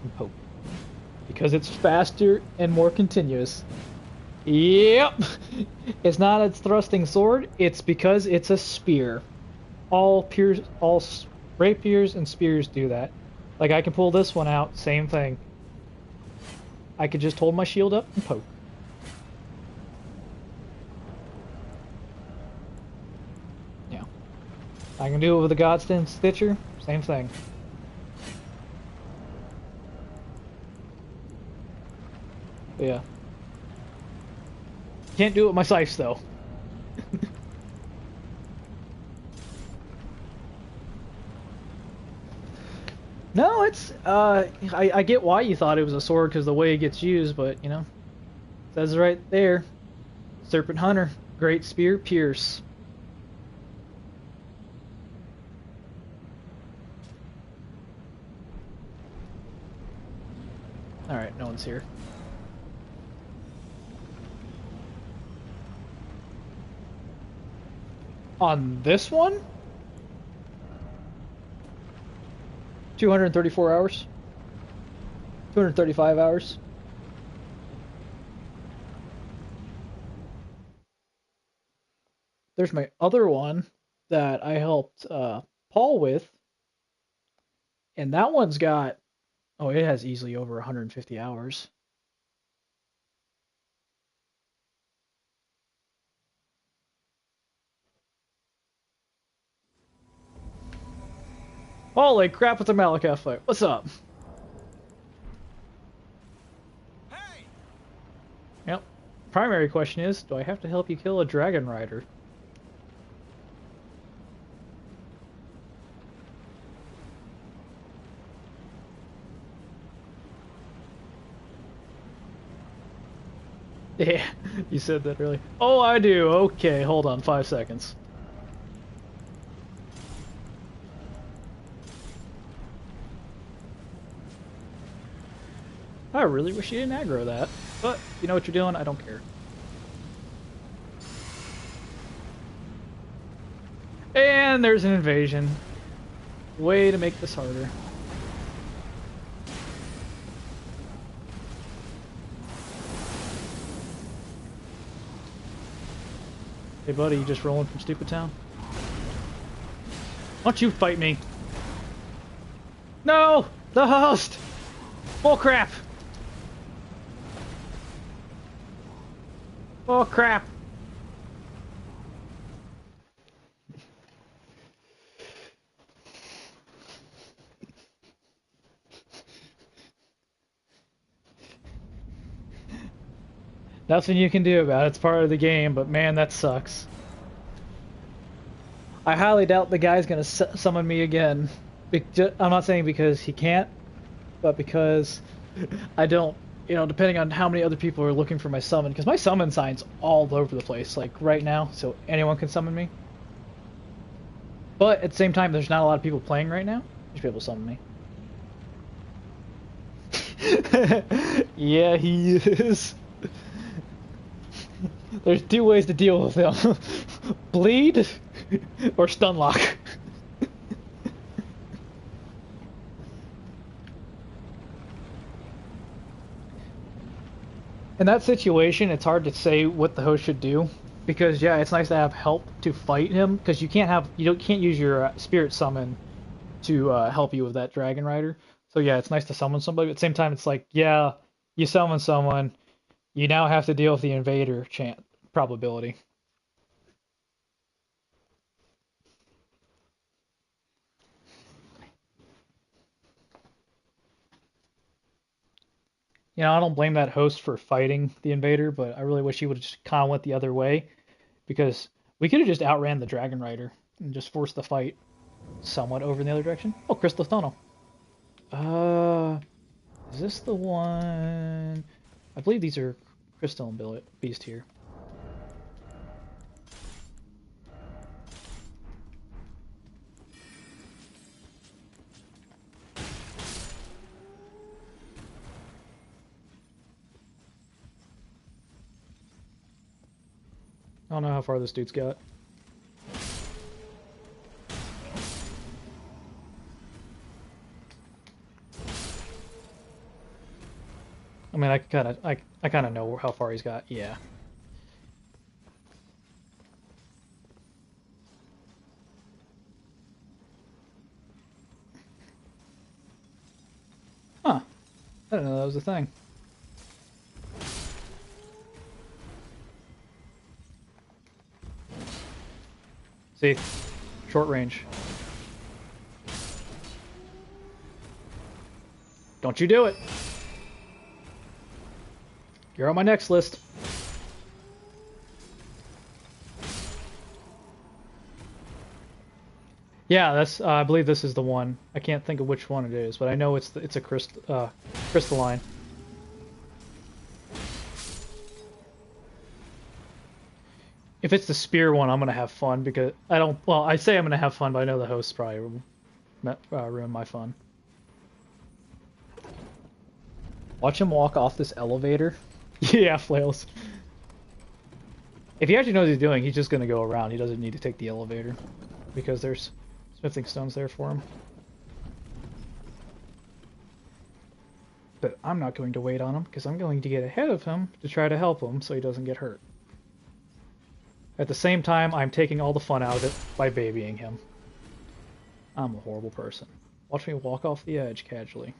and poke because it's faster and more continuous. Yep! It's not its thrusting sword, it's because it's a spear. All rapiers and spears do that. Like, I can pull this one out, same thing. I could just hold my shield up and poke. Yeah. I can do it with a Godsend Stitcher, same thing. But yeah. Can't do it with my scythes, though. No, it's, I get why you thought it was a sword because the way it gets used, but, you know, it says right there, Serpent Hunter, Great Spear, Pierce. Alright, no one's here. On this one? 234 hours? 235 hours? There's my other one that I helped Paul with. And that one's got... Oh, it has easily over 150 hours. Holy crap, it's a Malakath fight. What's up? Hey! Yep. Primary question is, do I have to help you kill a Dragon Rider? Yeah, you said that really. Oh, I do. Okay, hold on 5 seconds. I really wish you didn't aggro that, but you know what you're doing, I don't care. And there's an invasion. Way to make this harder. Hey buddy, you just rolling from Stupid Town? Why don't you fight me? No! The host! Oh crap! Oh crap! Nothing you can do about it. It's part of the game, but man, that sucks. I highly doubt the guy's gonna summon me again. I'm not saying because he can't, but because I don't, you know, depending on how many other people are looking for my summon, because my summon sign's all over the place, like right now, so anyone can summon me. But at the same time, there's not a lot of people playing right now. You should be able to summon me. Yeah, he is. There's two ways to deal with him. Bleed or stun lock. In that situation, it's hard to say what the host should do because yeah, it's nice to have help to fight him because you can't use your spirit summon to help you with that dragon rider. So yeah, it's nice to summon somebody. But at the same time, it's like yeah, you summon someone, you now have to deal with the invader chant probability. I don't blame that host for fighting the invader, but I really wish he would have just kind of went the other way because we could have just outran the dragon rider and just forced the fight somewhat over in the other direction. Oh, crystal tunnel. Uh, is this the one? I believe these are crystal and beast here. I don't know how far this dude's got. I mean, I kind of know how far he's got. Yeah. Huh. I didn't know that was a thing. See, short range. Don't you do it. You're on my next list. Yeah, that's. I believe this is the one. I can't think of which one it is, but I know it's a crystalline. If it's the spear one, I'm gonna have fun because I don't. Well, I say I'm gonna have fun, but I know the hosts probably ruin my fun. Watch him walk off this elevator. Yeah, flails. If he actually knows what he's doing, he's just gonna go around. He doesn't need to take the elevator because there's smithing stones there for him. But I'm not going to wait on him because I'm going to get ahead of him to try to help him so he doesn't get hurt. At the same time, I'm taking all the fun out of it by babying him. I'm a horrible person. Watch me walk off the edge casually.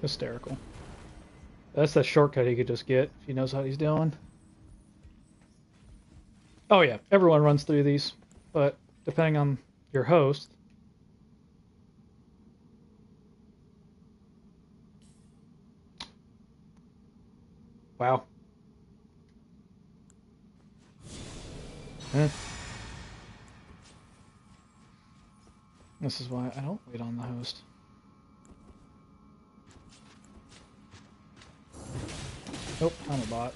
Hysterical. That's the shortcut he could just get if he knows how he's doing. Oh yeah, everyone runs through these, but depending on your host. Wow. This is why I don't wait on the host. Nope, I'm a bot.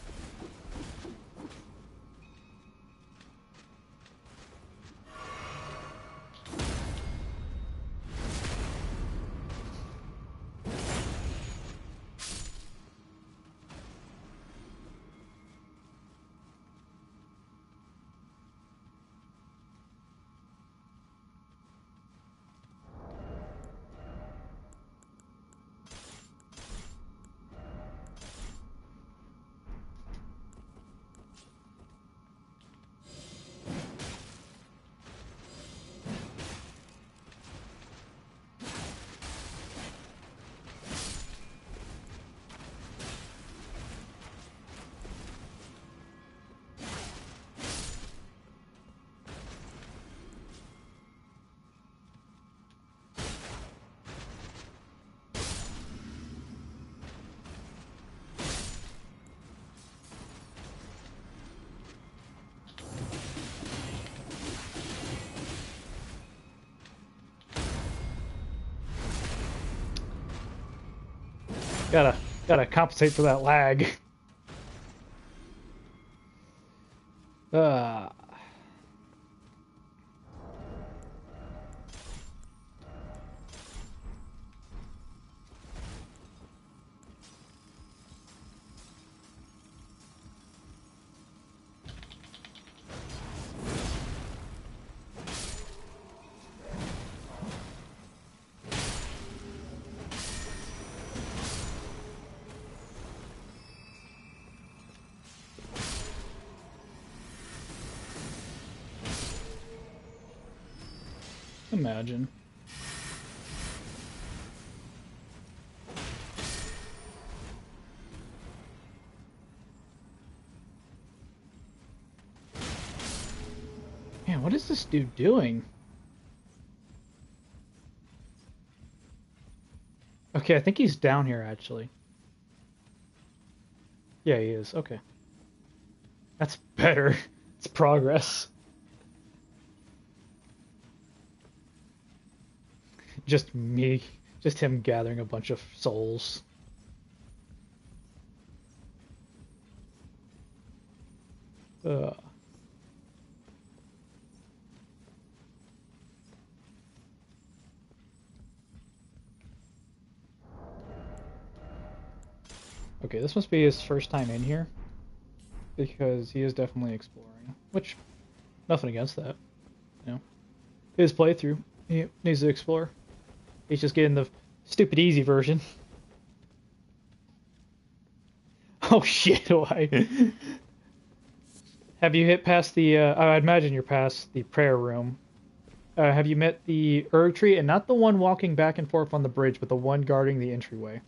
Gotta compensate for that lag. Uh, imagine. Man, what is this dude doing? Okay, I think he's down here, actually. Yeah, he is. Okay. That's better. It's progress. Just me. Just him gathering a bunch of souls. Uh, okay, this must be his first time in here. Because he is definitely exploring. Which, nothing against that. You know? His playthrough. He needs to explore. He's just getting the stupid easy version. Oh shit, why? Have you hit past the, I imagine you're past the prayer room. Have you met the Erg tree? And not the one walking back and forth on the bridge, but the one guarding the entryway.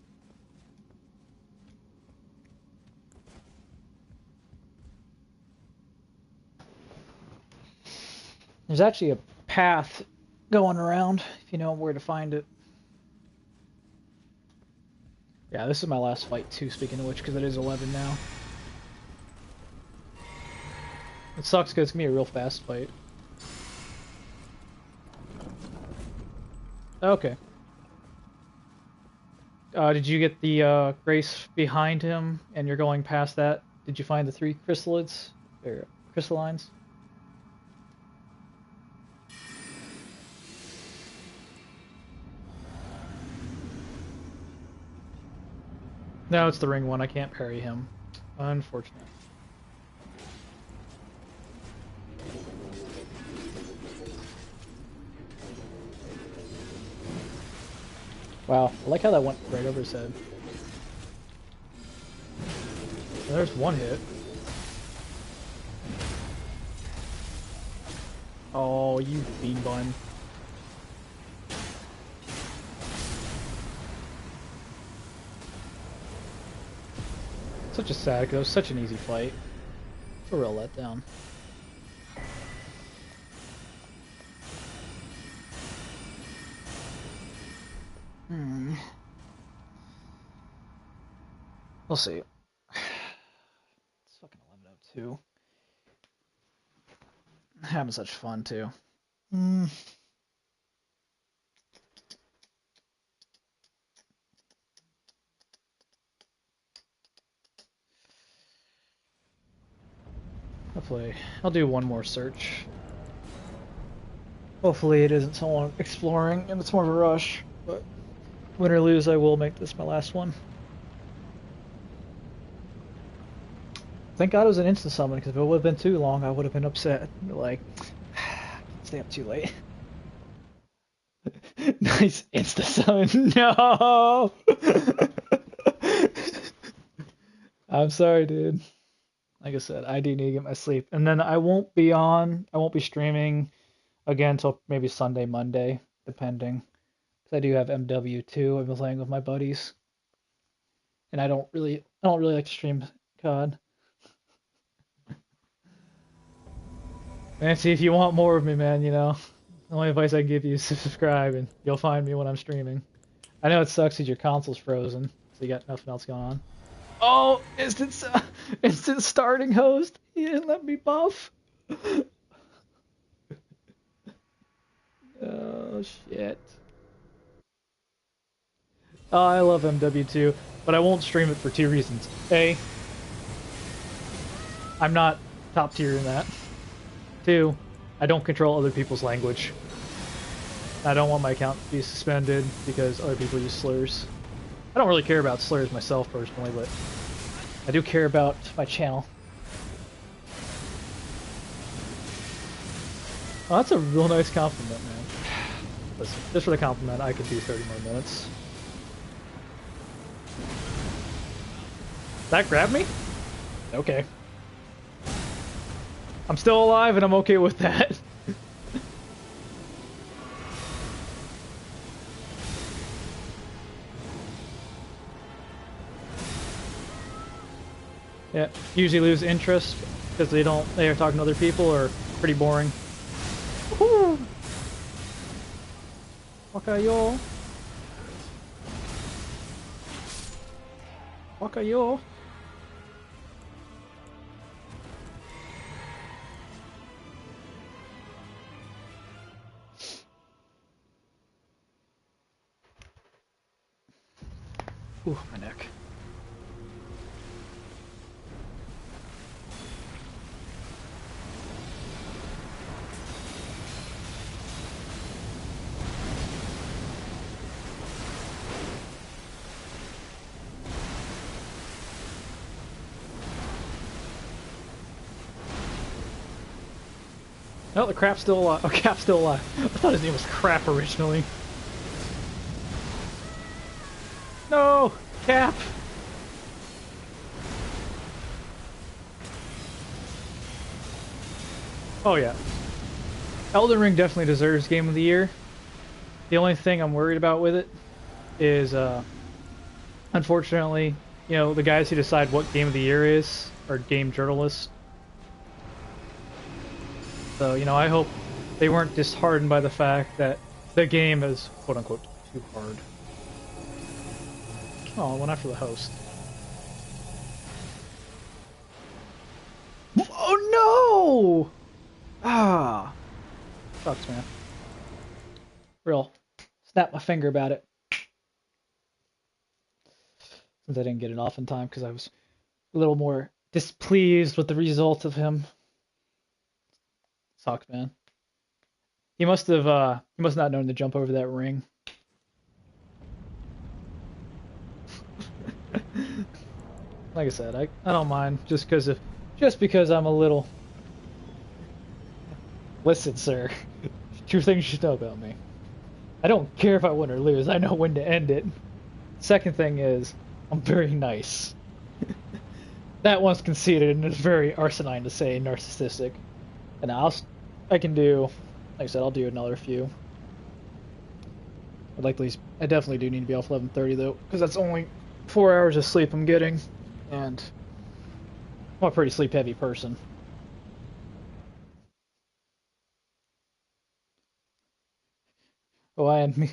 There's actually a path going around, if you know where to find it. Yeah, this is my last fight too, speaking of which, because it is 11 now. It sucks because it's going to be a real fast fight. Okay. Did you get the Grace behind him, and you're going past that? Did you find the 3 chrysalids? Or crystallines? No, it's the ring one. I can't parry him. Unfortunate. Wow, I like how that went right over his head. Well, there's one hit. Oh, you bean bun. Such a sad, because it was such an easy fight. It's a real letdown. We'll see. It's fucking 11:02. Having such fun too. Hopefully, I'll do one more search. Hopefully it isn't someone exploring and it's more of a rush, but win or lose, I will make this my last one. Thank God it was an instant summon, because if it would have been too long, I would have been upset. Like, stay up too late. Nice insta summon. No! I'm sorry, dude. Like I said, I do need to get my sleep. And then I won't be streaming again until maybe Sunday, Monday, depending. Because I do have MW2 I've been playing with my buddies. And I don't really like to stream COD. Nancy, if you want more of me, man, you know, the only advice I can give you is to subscribe and you'll find me when I'm streaming. I know it sucks because your console's frozen, so you got nothing else going on. Oh, instant starting host. He didn't let me buff. Oh shit. Oh, I love MW2, but I won't stream it for two reasons. A, I'm not top tier in that. Two, I don't control other people's language. I don't want my account to be suspended because other people use slurs. I don't really care about slurs myself personally, but I do care about my channel. Oh, that's a real nice compliment, man. Listen, just for the compliment, I could do 30 more minutes. That grabbed me? Okay. I'm still alive and I'm okay with that. Yeah, usually lose interest because they are talking to other people or pretty boring. Woohoo! Wakayo. Wakayo. Ooh, my neck. Oh, the crap's still alive. Oh, Cap's still alive. I thought his name was Crap originally. No! Cap! Oh yeah. Eldenring definitely deserves Game of the Year. The only thing I'm worried about with it is, unfortunately, you know, the guys who decide what Game of the Year is are game journalists. So, you know, I hope they weren't disheartened by the fact that the game is, quote-unquote, too hard. Oh, I went after the host. Oh no! Ah. Sucks, man. Real. Snap my finger about it. Since I didn't get it off in time because I was a little more displeased with the result of him. Sucks, man. He must not known to jump over that ring. Like I said, I don't mind just because I'm a little. Listen, sir. Two things you should know about me. I don't care if I win or lose. I know when to end it. Second thing is, I'm very nice. That one's conceited and it's very asinine to say, narcissistic. And I can do, like I said, I'll do another few. I definitely do need to be off 11:30 though, because that's only 4 hours of sleep I'm getting, and I'm a pretty sleep-heavy person. Oh, and me.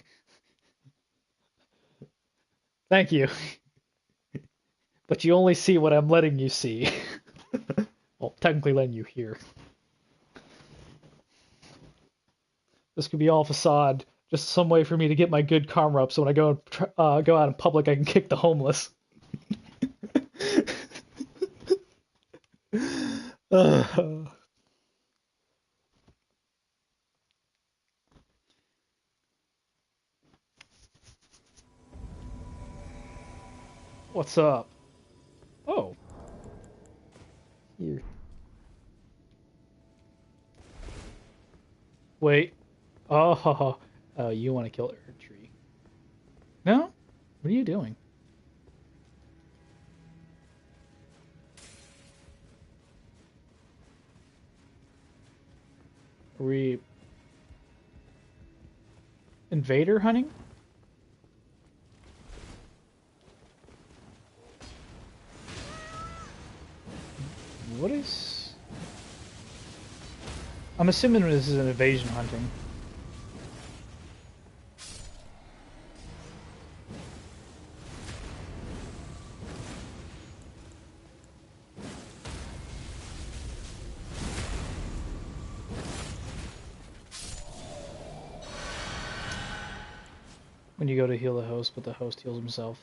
Thank you. But you only see what I'm letting you see. Well, technically letting you hear. This could be all facade, just some way for me to get my good karma up, so when I go out in public, I can kick the homeless. What's up? Oh. Here. Wait. Oh, you want to kill Erdtree. No? What are you doing? Are we invader hunting? What is... I'm assuming this is an invasion hunting. When you go to heal the host, but the host heals himself.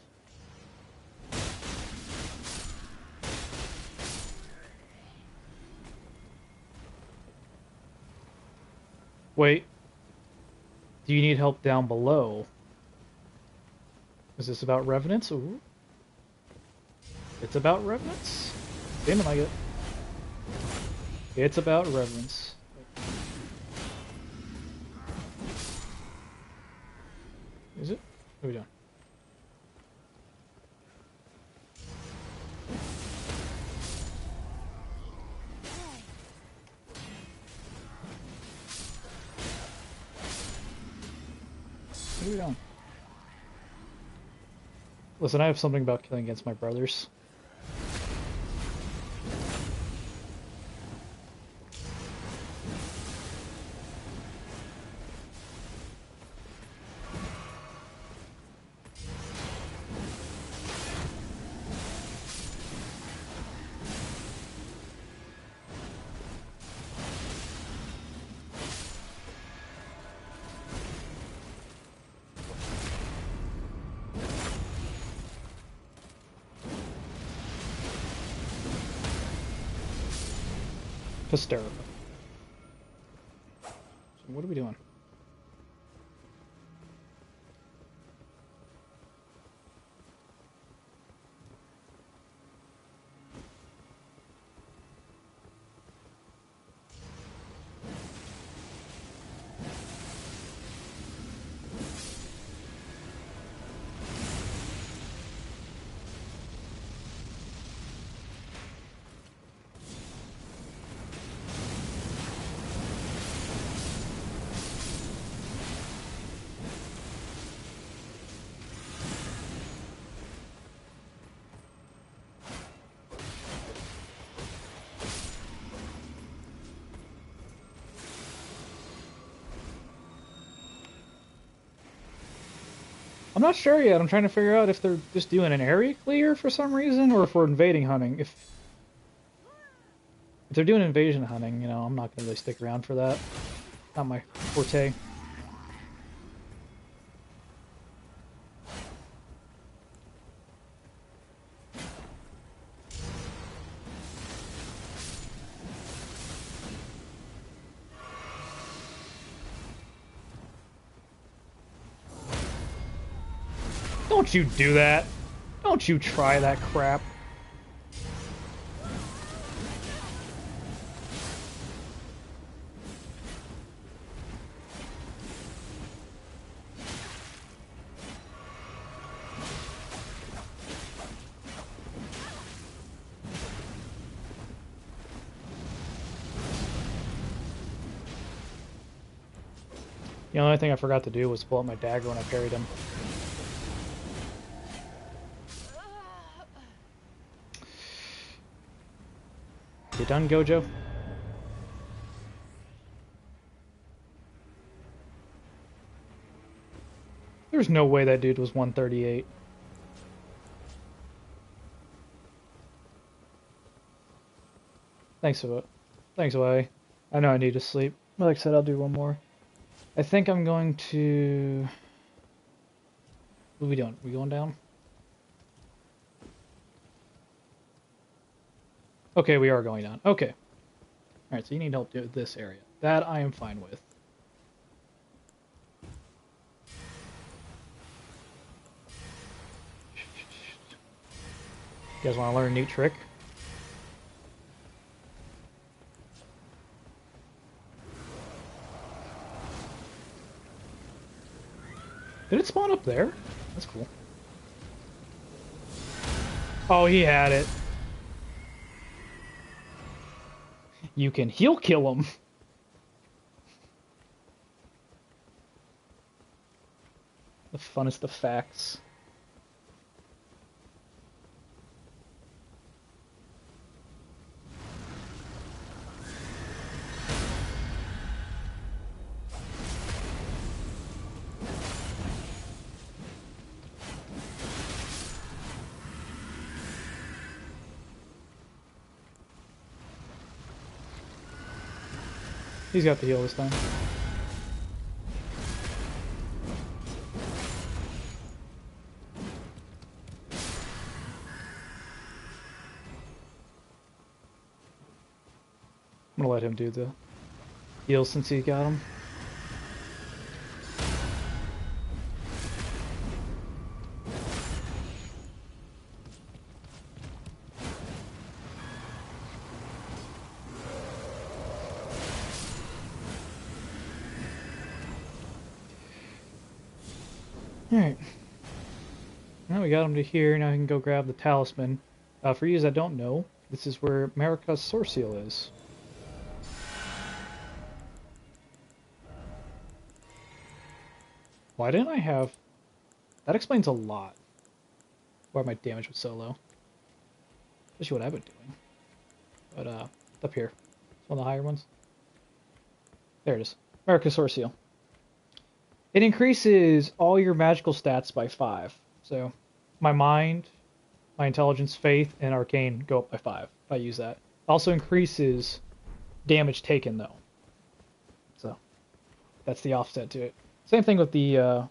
Wait, do you need help down below? Is this about revenants? Ooh. It's about revenants? Seeming like it. It's about revenants. Is it? What are we doing? What are we doing? Listen, I have something about killing against my brothers. Hysterical. So what are we doing? I'm not sure yet. I'm trying to figure out if they're just doing an area clear for some reason, or if we're invading hunting. If they're doing invasion hunting, you know, I'm not gonna really stick around for that. Not my forte. Don't you do that. Don't you try that crap. The only thing I forgot to do was pull out my dagger when I parried him. You done, Gojo? There's no way that dude was 138. Thanks for it. Thanks, away. I know I need to sleep. Like I said, I'll do one more. I think I'm going to... What are we doing? We going down? Okay, we are going down. Okay. Alright, so you need help do this area. That I am fine with. You guys want to learn a new trick? Did it spawn up there? That's cool. Oh, he had it. You can heal kill him. The funnest of facts. He's got the heal this time. I'm gonna let him do the heal since he got him. Alright. Now we got him to here. Now we can go grab the talisman. For you that don't know, this is where Marika's source seal is. Why didn't I have... That explains a lot why my damage was so low. Especially what I've been doing. But, it's up here. It's one of the higher ones. There it is. Marika's source seal. It increases all your magical stats by 5. So, my mind, my intelligence, faith, and arcane go up by 5 if I use that. Also increases damage taken, though. So, that's the offset to it. Same thing with the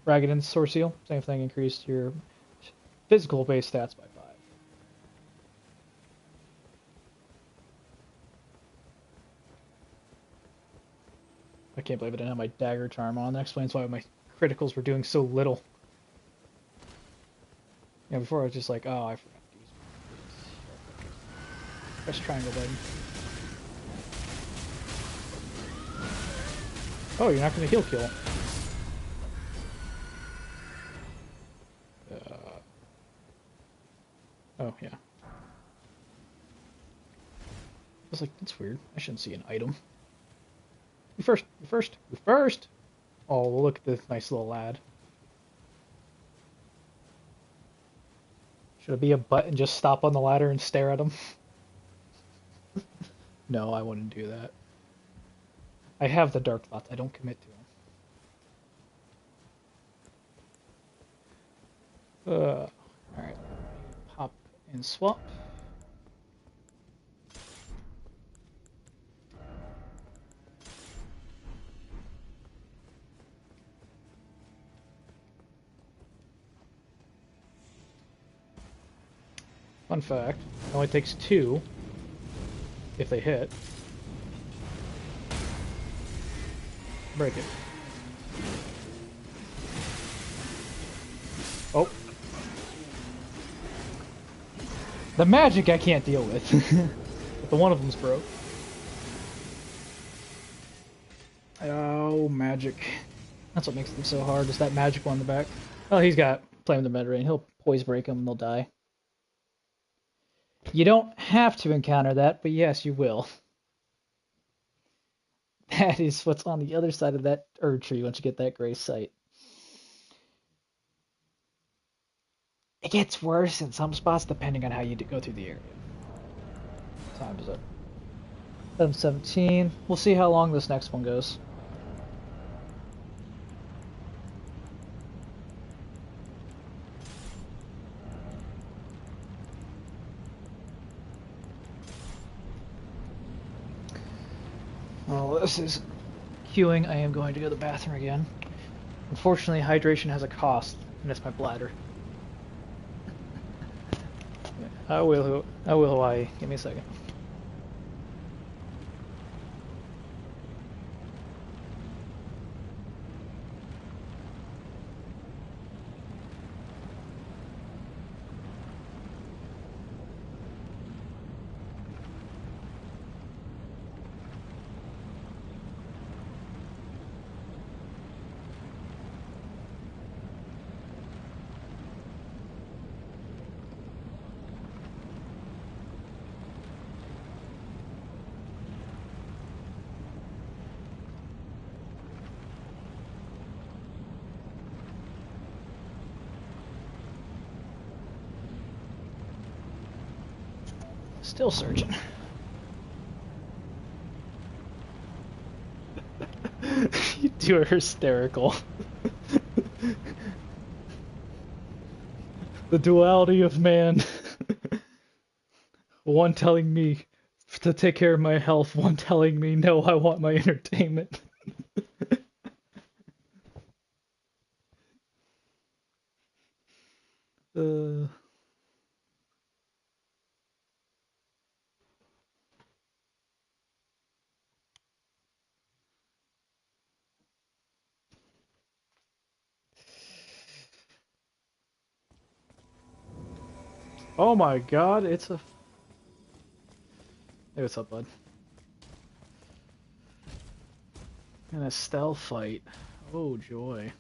Ragadan's source seal. Same thing, increased your physical base stats by 5. I can't believe I didn't have my dagger charm on. That explains why my criticals were doing so little. Yeah, before I was just like, oh, I forgot to use my press triangle button. Oh, you're not going to heal kill. Oh, yeah. I was like, that's weird. I shouldn't see an item. You first, you first, you first! Oh, look at this nice little lad. Should it be a butt and just stop on the ladder and stare at him? No, I wouldn't do that. I have the dark thoughts. I don't commit to them. Alright. Pop and swap. Fun fact, it only takes 2 if they hit. Break it. Oh. The magic I can't deal with. But the one of them's broke. Oh, magic. That's what makes them so hard, is that magic one in the back. Oh, he's got Flame of the Med Rain. He'll poise break them and they'll die. You don't have to encounter that, but yes, you will. That is what's on the other side of that Erd tree once you get that gray sight. It gets worse in some spots depending on how you go through the area. Time is up. 7:17. We'll see how long this next one goes. Well, this is queuing. I am going to go to the bathroom again. Unfortunately, hydration has a cost, and it's my bladder. I will Hawaii. Give me a second. Still searching. You two are hysterical. The duality of man. One telling me to take care of my health, one telling me, no, I want my entertainment. Oh my god, it's a... Hey, what's up, bud? And a stealth fight. Oh, joy.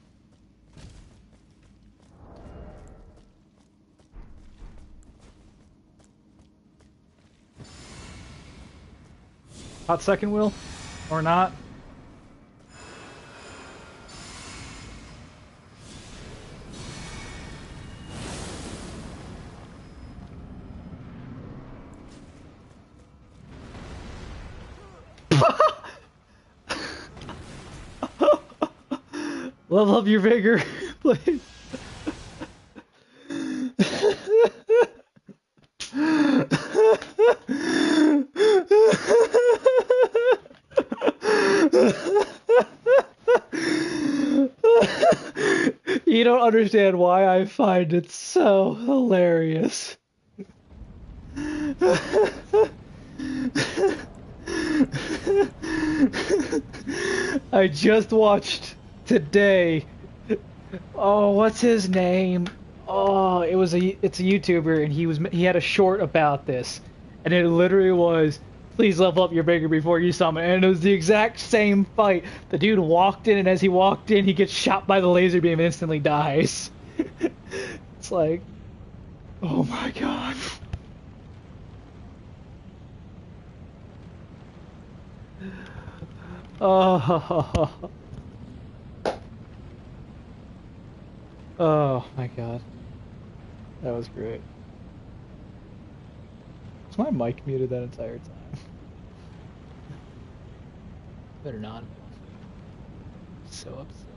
Hot second wheel? Or not? Level up your vigor, please. You don't understand why I find it so hilarious. I just watched today. Oh, what's his name? Oh, it's a YouTuber, and he had a short about this, and it literally was, please level up your vigor before you summon, and it was the exact same fight. The dude walked in, and as he walked in, he gets shot by the laser beam and instantly dies. It's like, oh my god. Oh, oh my god, that was great. Was my mic muted that entire time? Better not. So upset.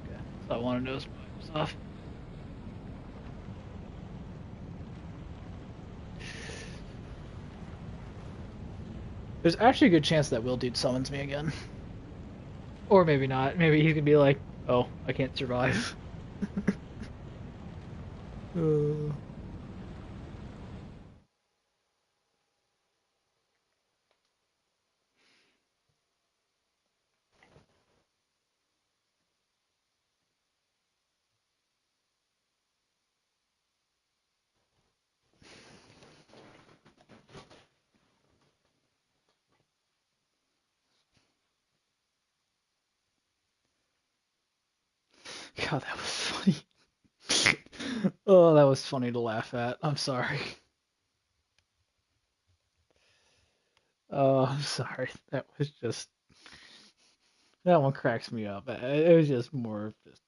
Okay, so I want to know stuff. There's actually a good chance that Will Dude summons me again. Or maybe not. Maybe he could be like, oh, I can't survive. God, that was funny. Oh, that was funny to laugh at. I'm sorry. Oh, I'm sorry. That was just, that one cracks me up. It was just more of just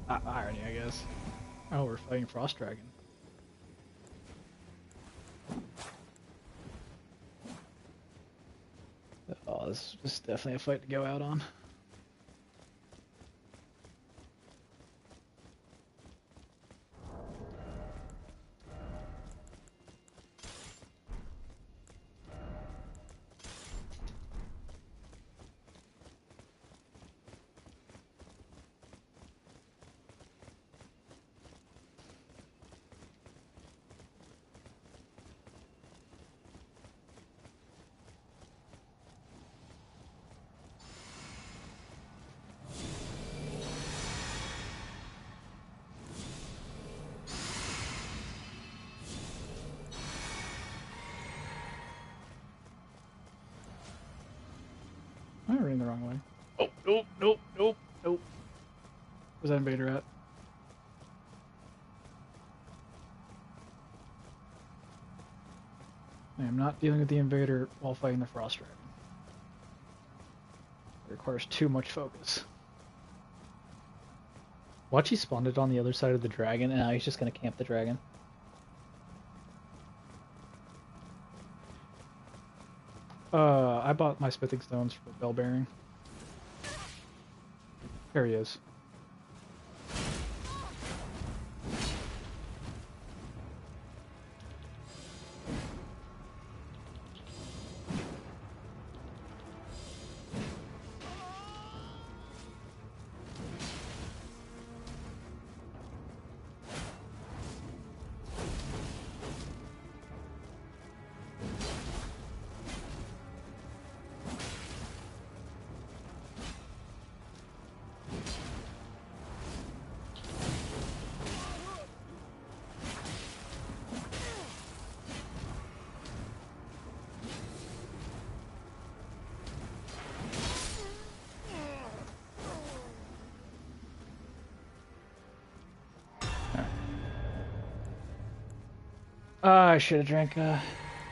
irony, I guess. Oh, we're fighting Frost Dragon. Oh, this is definitely a fight to go out on. I'm running the wrong way. Oh, nope, nope, nope, nope. Where's that invader at? I am not dealing with the invader while fighting the Frost Dragon. It requires too much focus. Watch, he spawned it on the other side of the dragon, and now he's just gonna camp the dragon. I bought my smithing stones for bell bearing. There he is. I should have drank a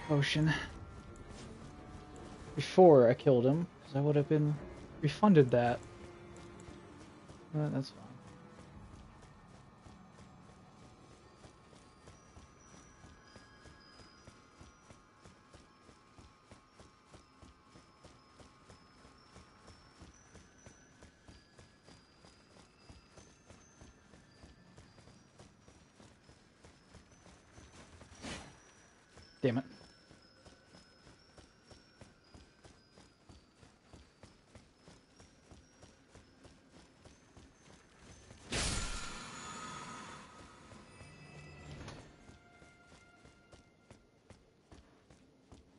potion before I killed him, because I would have been refunded that. But that's fine. Damn it.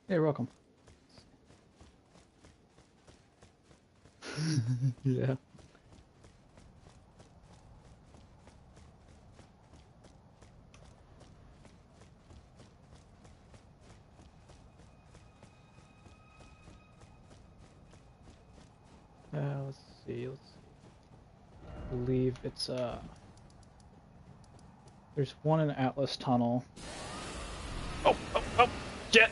You're welcome. Yeah. Let's see. I believe it's there's one in Atlas Tunnel. Oh, jet.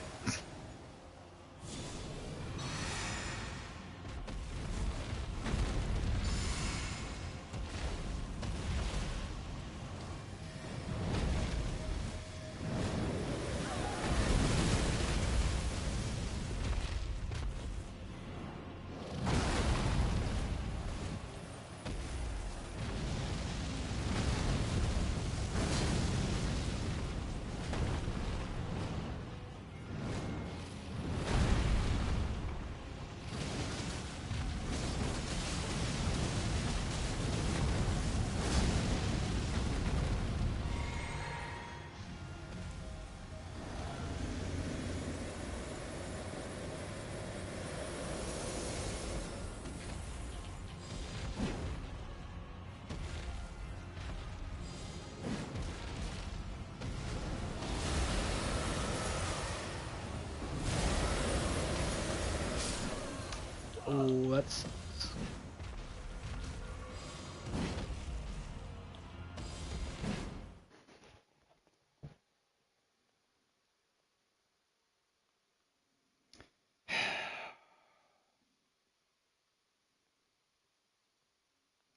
Oh, that sucks.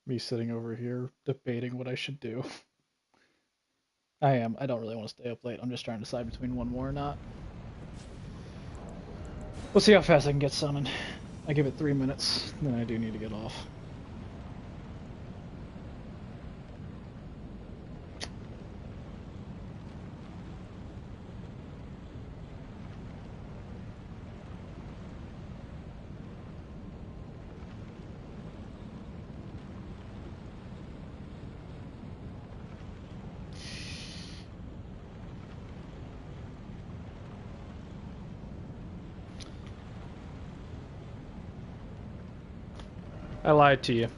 Me sitting over here debating what I should do. I am. I don't really want to stay up late. I'm just trying to decide between one more or not. We'll see how fast I can get summoned. I give it 3 minutes, then I do need to get off. I lied to you.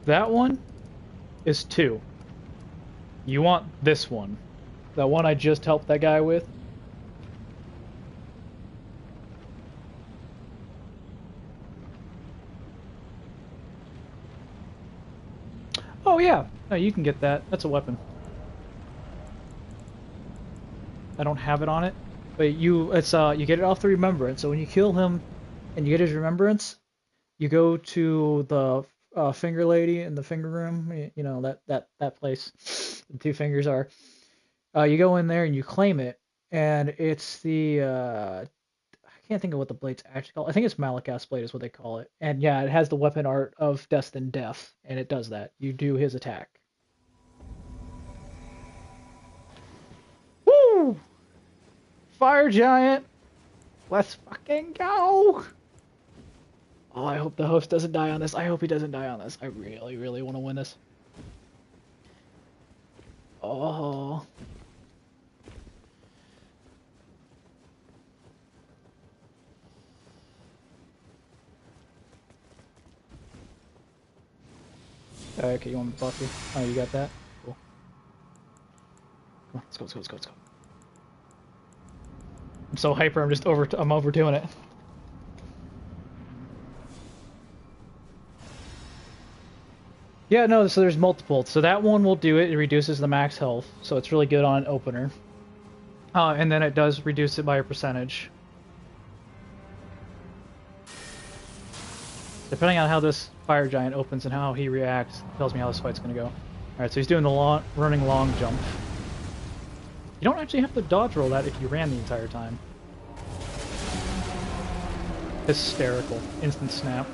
That one is 2. You want this one. That one I just helped that guy with. Oh yeah, no, you can get that. That's a weapon. I don't have it on it, but you get it off the remembrance. So when you kill him and you get his remembrance, you go to the finger lady in the finger room. You know that place. The 2 fingers are. You go in there and you claim it, and it's the I can't think of what the blade's actually called. I think it's Malakath's blade is what they call it. And yeah, it has the weapon art of Destined Death, and it does that. You do his attack. Woo! Fire giant! Let's fucking go! Oh, I hope the host doesn't die on this. I hope he doesn't die on this. I really, really want to win this. Oh. Okay, you want me to buff you? Oh, you got that? Cool. Come on, let's go, let's go, let's go, let's go. I'm so hyper, I'm overdoing it. Yeah, no, so there's multiple. So that one will do it. It reduces the max health, so it's really good on an opener. And then it does reduce it by a percentage. Depending on how this fire giant opens and how he reacts, tells me how this fight's going to go. Alright, so he's doing the running long jump. You don't actually have to dodge roll that if you ran the entire time. Hysterical. Instant snap.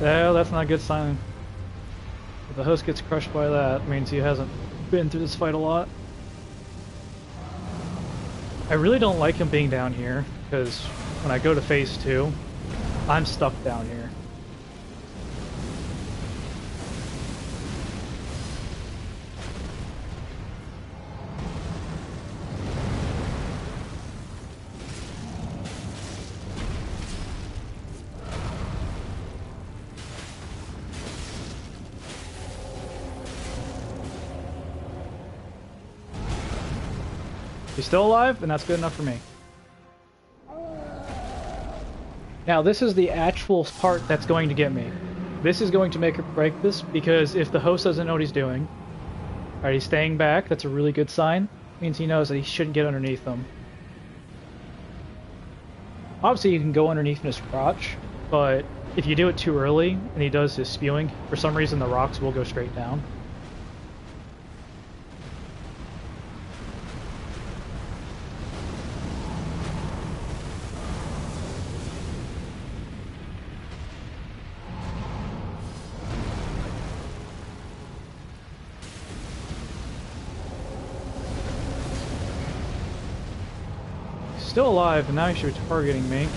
Well, that's not a good sign. If the host gets crushed by that, it means he hasn't been through this fight a lot. I really don't like him being down here, because when I go to phase 2, I'm stuck down here. He's still alive, and that's good enough for me. Now, this is the actual part that's going to get me. This is going to make or break this, because if the host doesn't know what he's doing, alright, he's staying back, that's a really good sign. Means he knows that he shouldn't get underneath them. Obviously, you can go underneath in his crotch, but if you do it too early, and he does his spewing, for some reason the rocks will go straight down. Still alive, and now he's targeting me.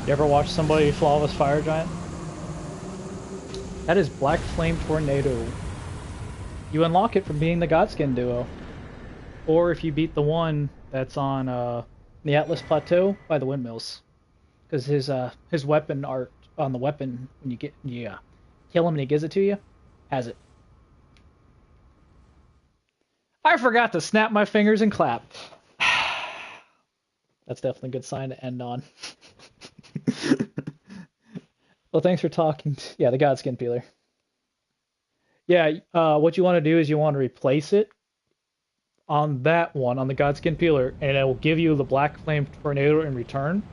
You ever watch somebody flawless fire giant? That is Black Flame Tornado. You unlock it from being the Godskin duo. Or if you beat the one that's on the Atlas Plateau by the windmills. Because his weapon art on the weapon, when you kill him and he gives it to you, has it. I forgot to snap my fingers and clap. That's definitely a good sign to end on. Well, thanks for talking. Yeah, the Godskin Peeler. Yeah, what you want to do is you want to replace it on that one, on the Godskin Peeler, and it will give you the Black Flame Tornado in return.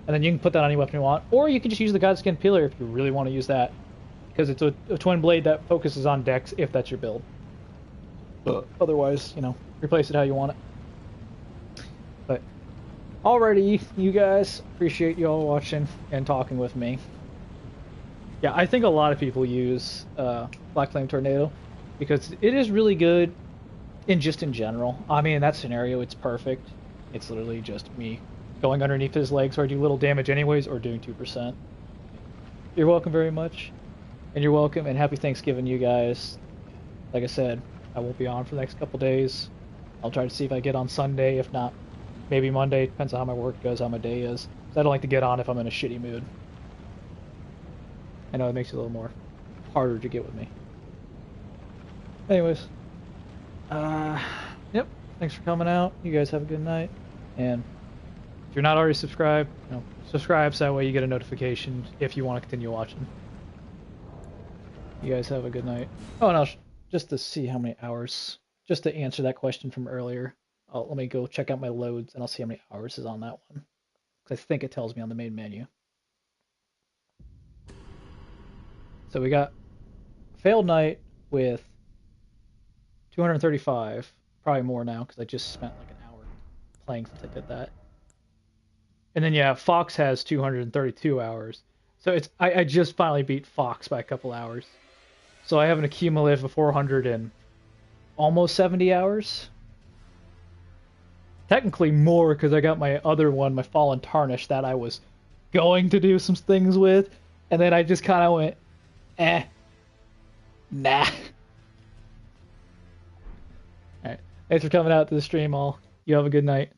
And then you can put that on any weapon you want. Or you can just use the Godskin Peeler if you really want to use that. Because it's a twin blade that focuses on dex if that's your build. Otherwise, replace it how you want it. But, alrighty, you guys. Appreciate you all watching and talking with me. Yeah, I think a lot of people use Black Flame Tornado because it is really good in general. I mean, in that scenario, it's perfect. It's literally just me going underneath his legs where I do little damage anyways, or doing 2%. You're welcome very much. And you're welcome, and happy Thanksgiving, you guys. Like I said, I won't be on for the next couple days. I'll try to see if I get on Sunday. If not, maybe Monday. Depends on how my work goes, how my day is. So I don't like to get on if I'm in a shitty mood. I know it makes it a little more harder to get with me. Anyways, yep. Thanks for coming out. You guys have a good night. And if you're not already subscribed, subscribe so that way you get a notification if you want to continue watching. You guys have a good night. Oh, and just to see how many hours, just to answer that question from earlier, let me go check out my loads and I'll see how many hours is on that one. Because I think it tells me on the main menu. So we got failed night with 235, probably more now because I just spent like an hour playing since I did that. And then yeah, Fox has 232 hours. So I just finally beat Fox by a couple hours. So I have an accumulative of 400 and almost 70 hours. Technically more because I got my other one, my Fallen Tarnish, that I was going to do some things with, and then I just kind of went, nah. All right. Thanks for coming out to the stream, all. You have a good night.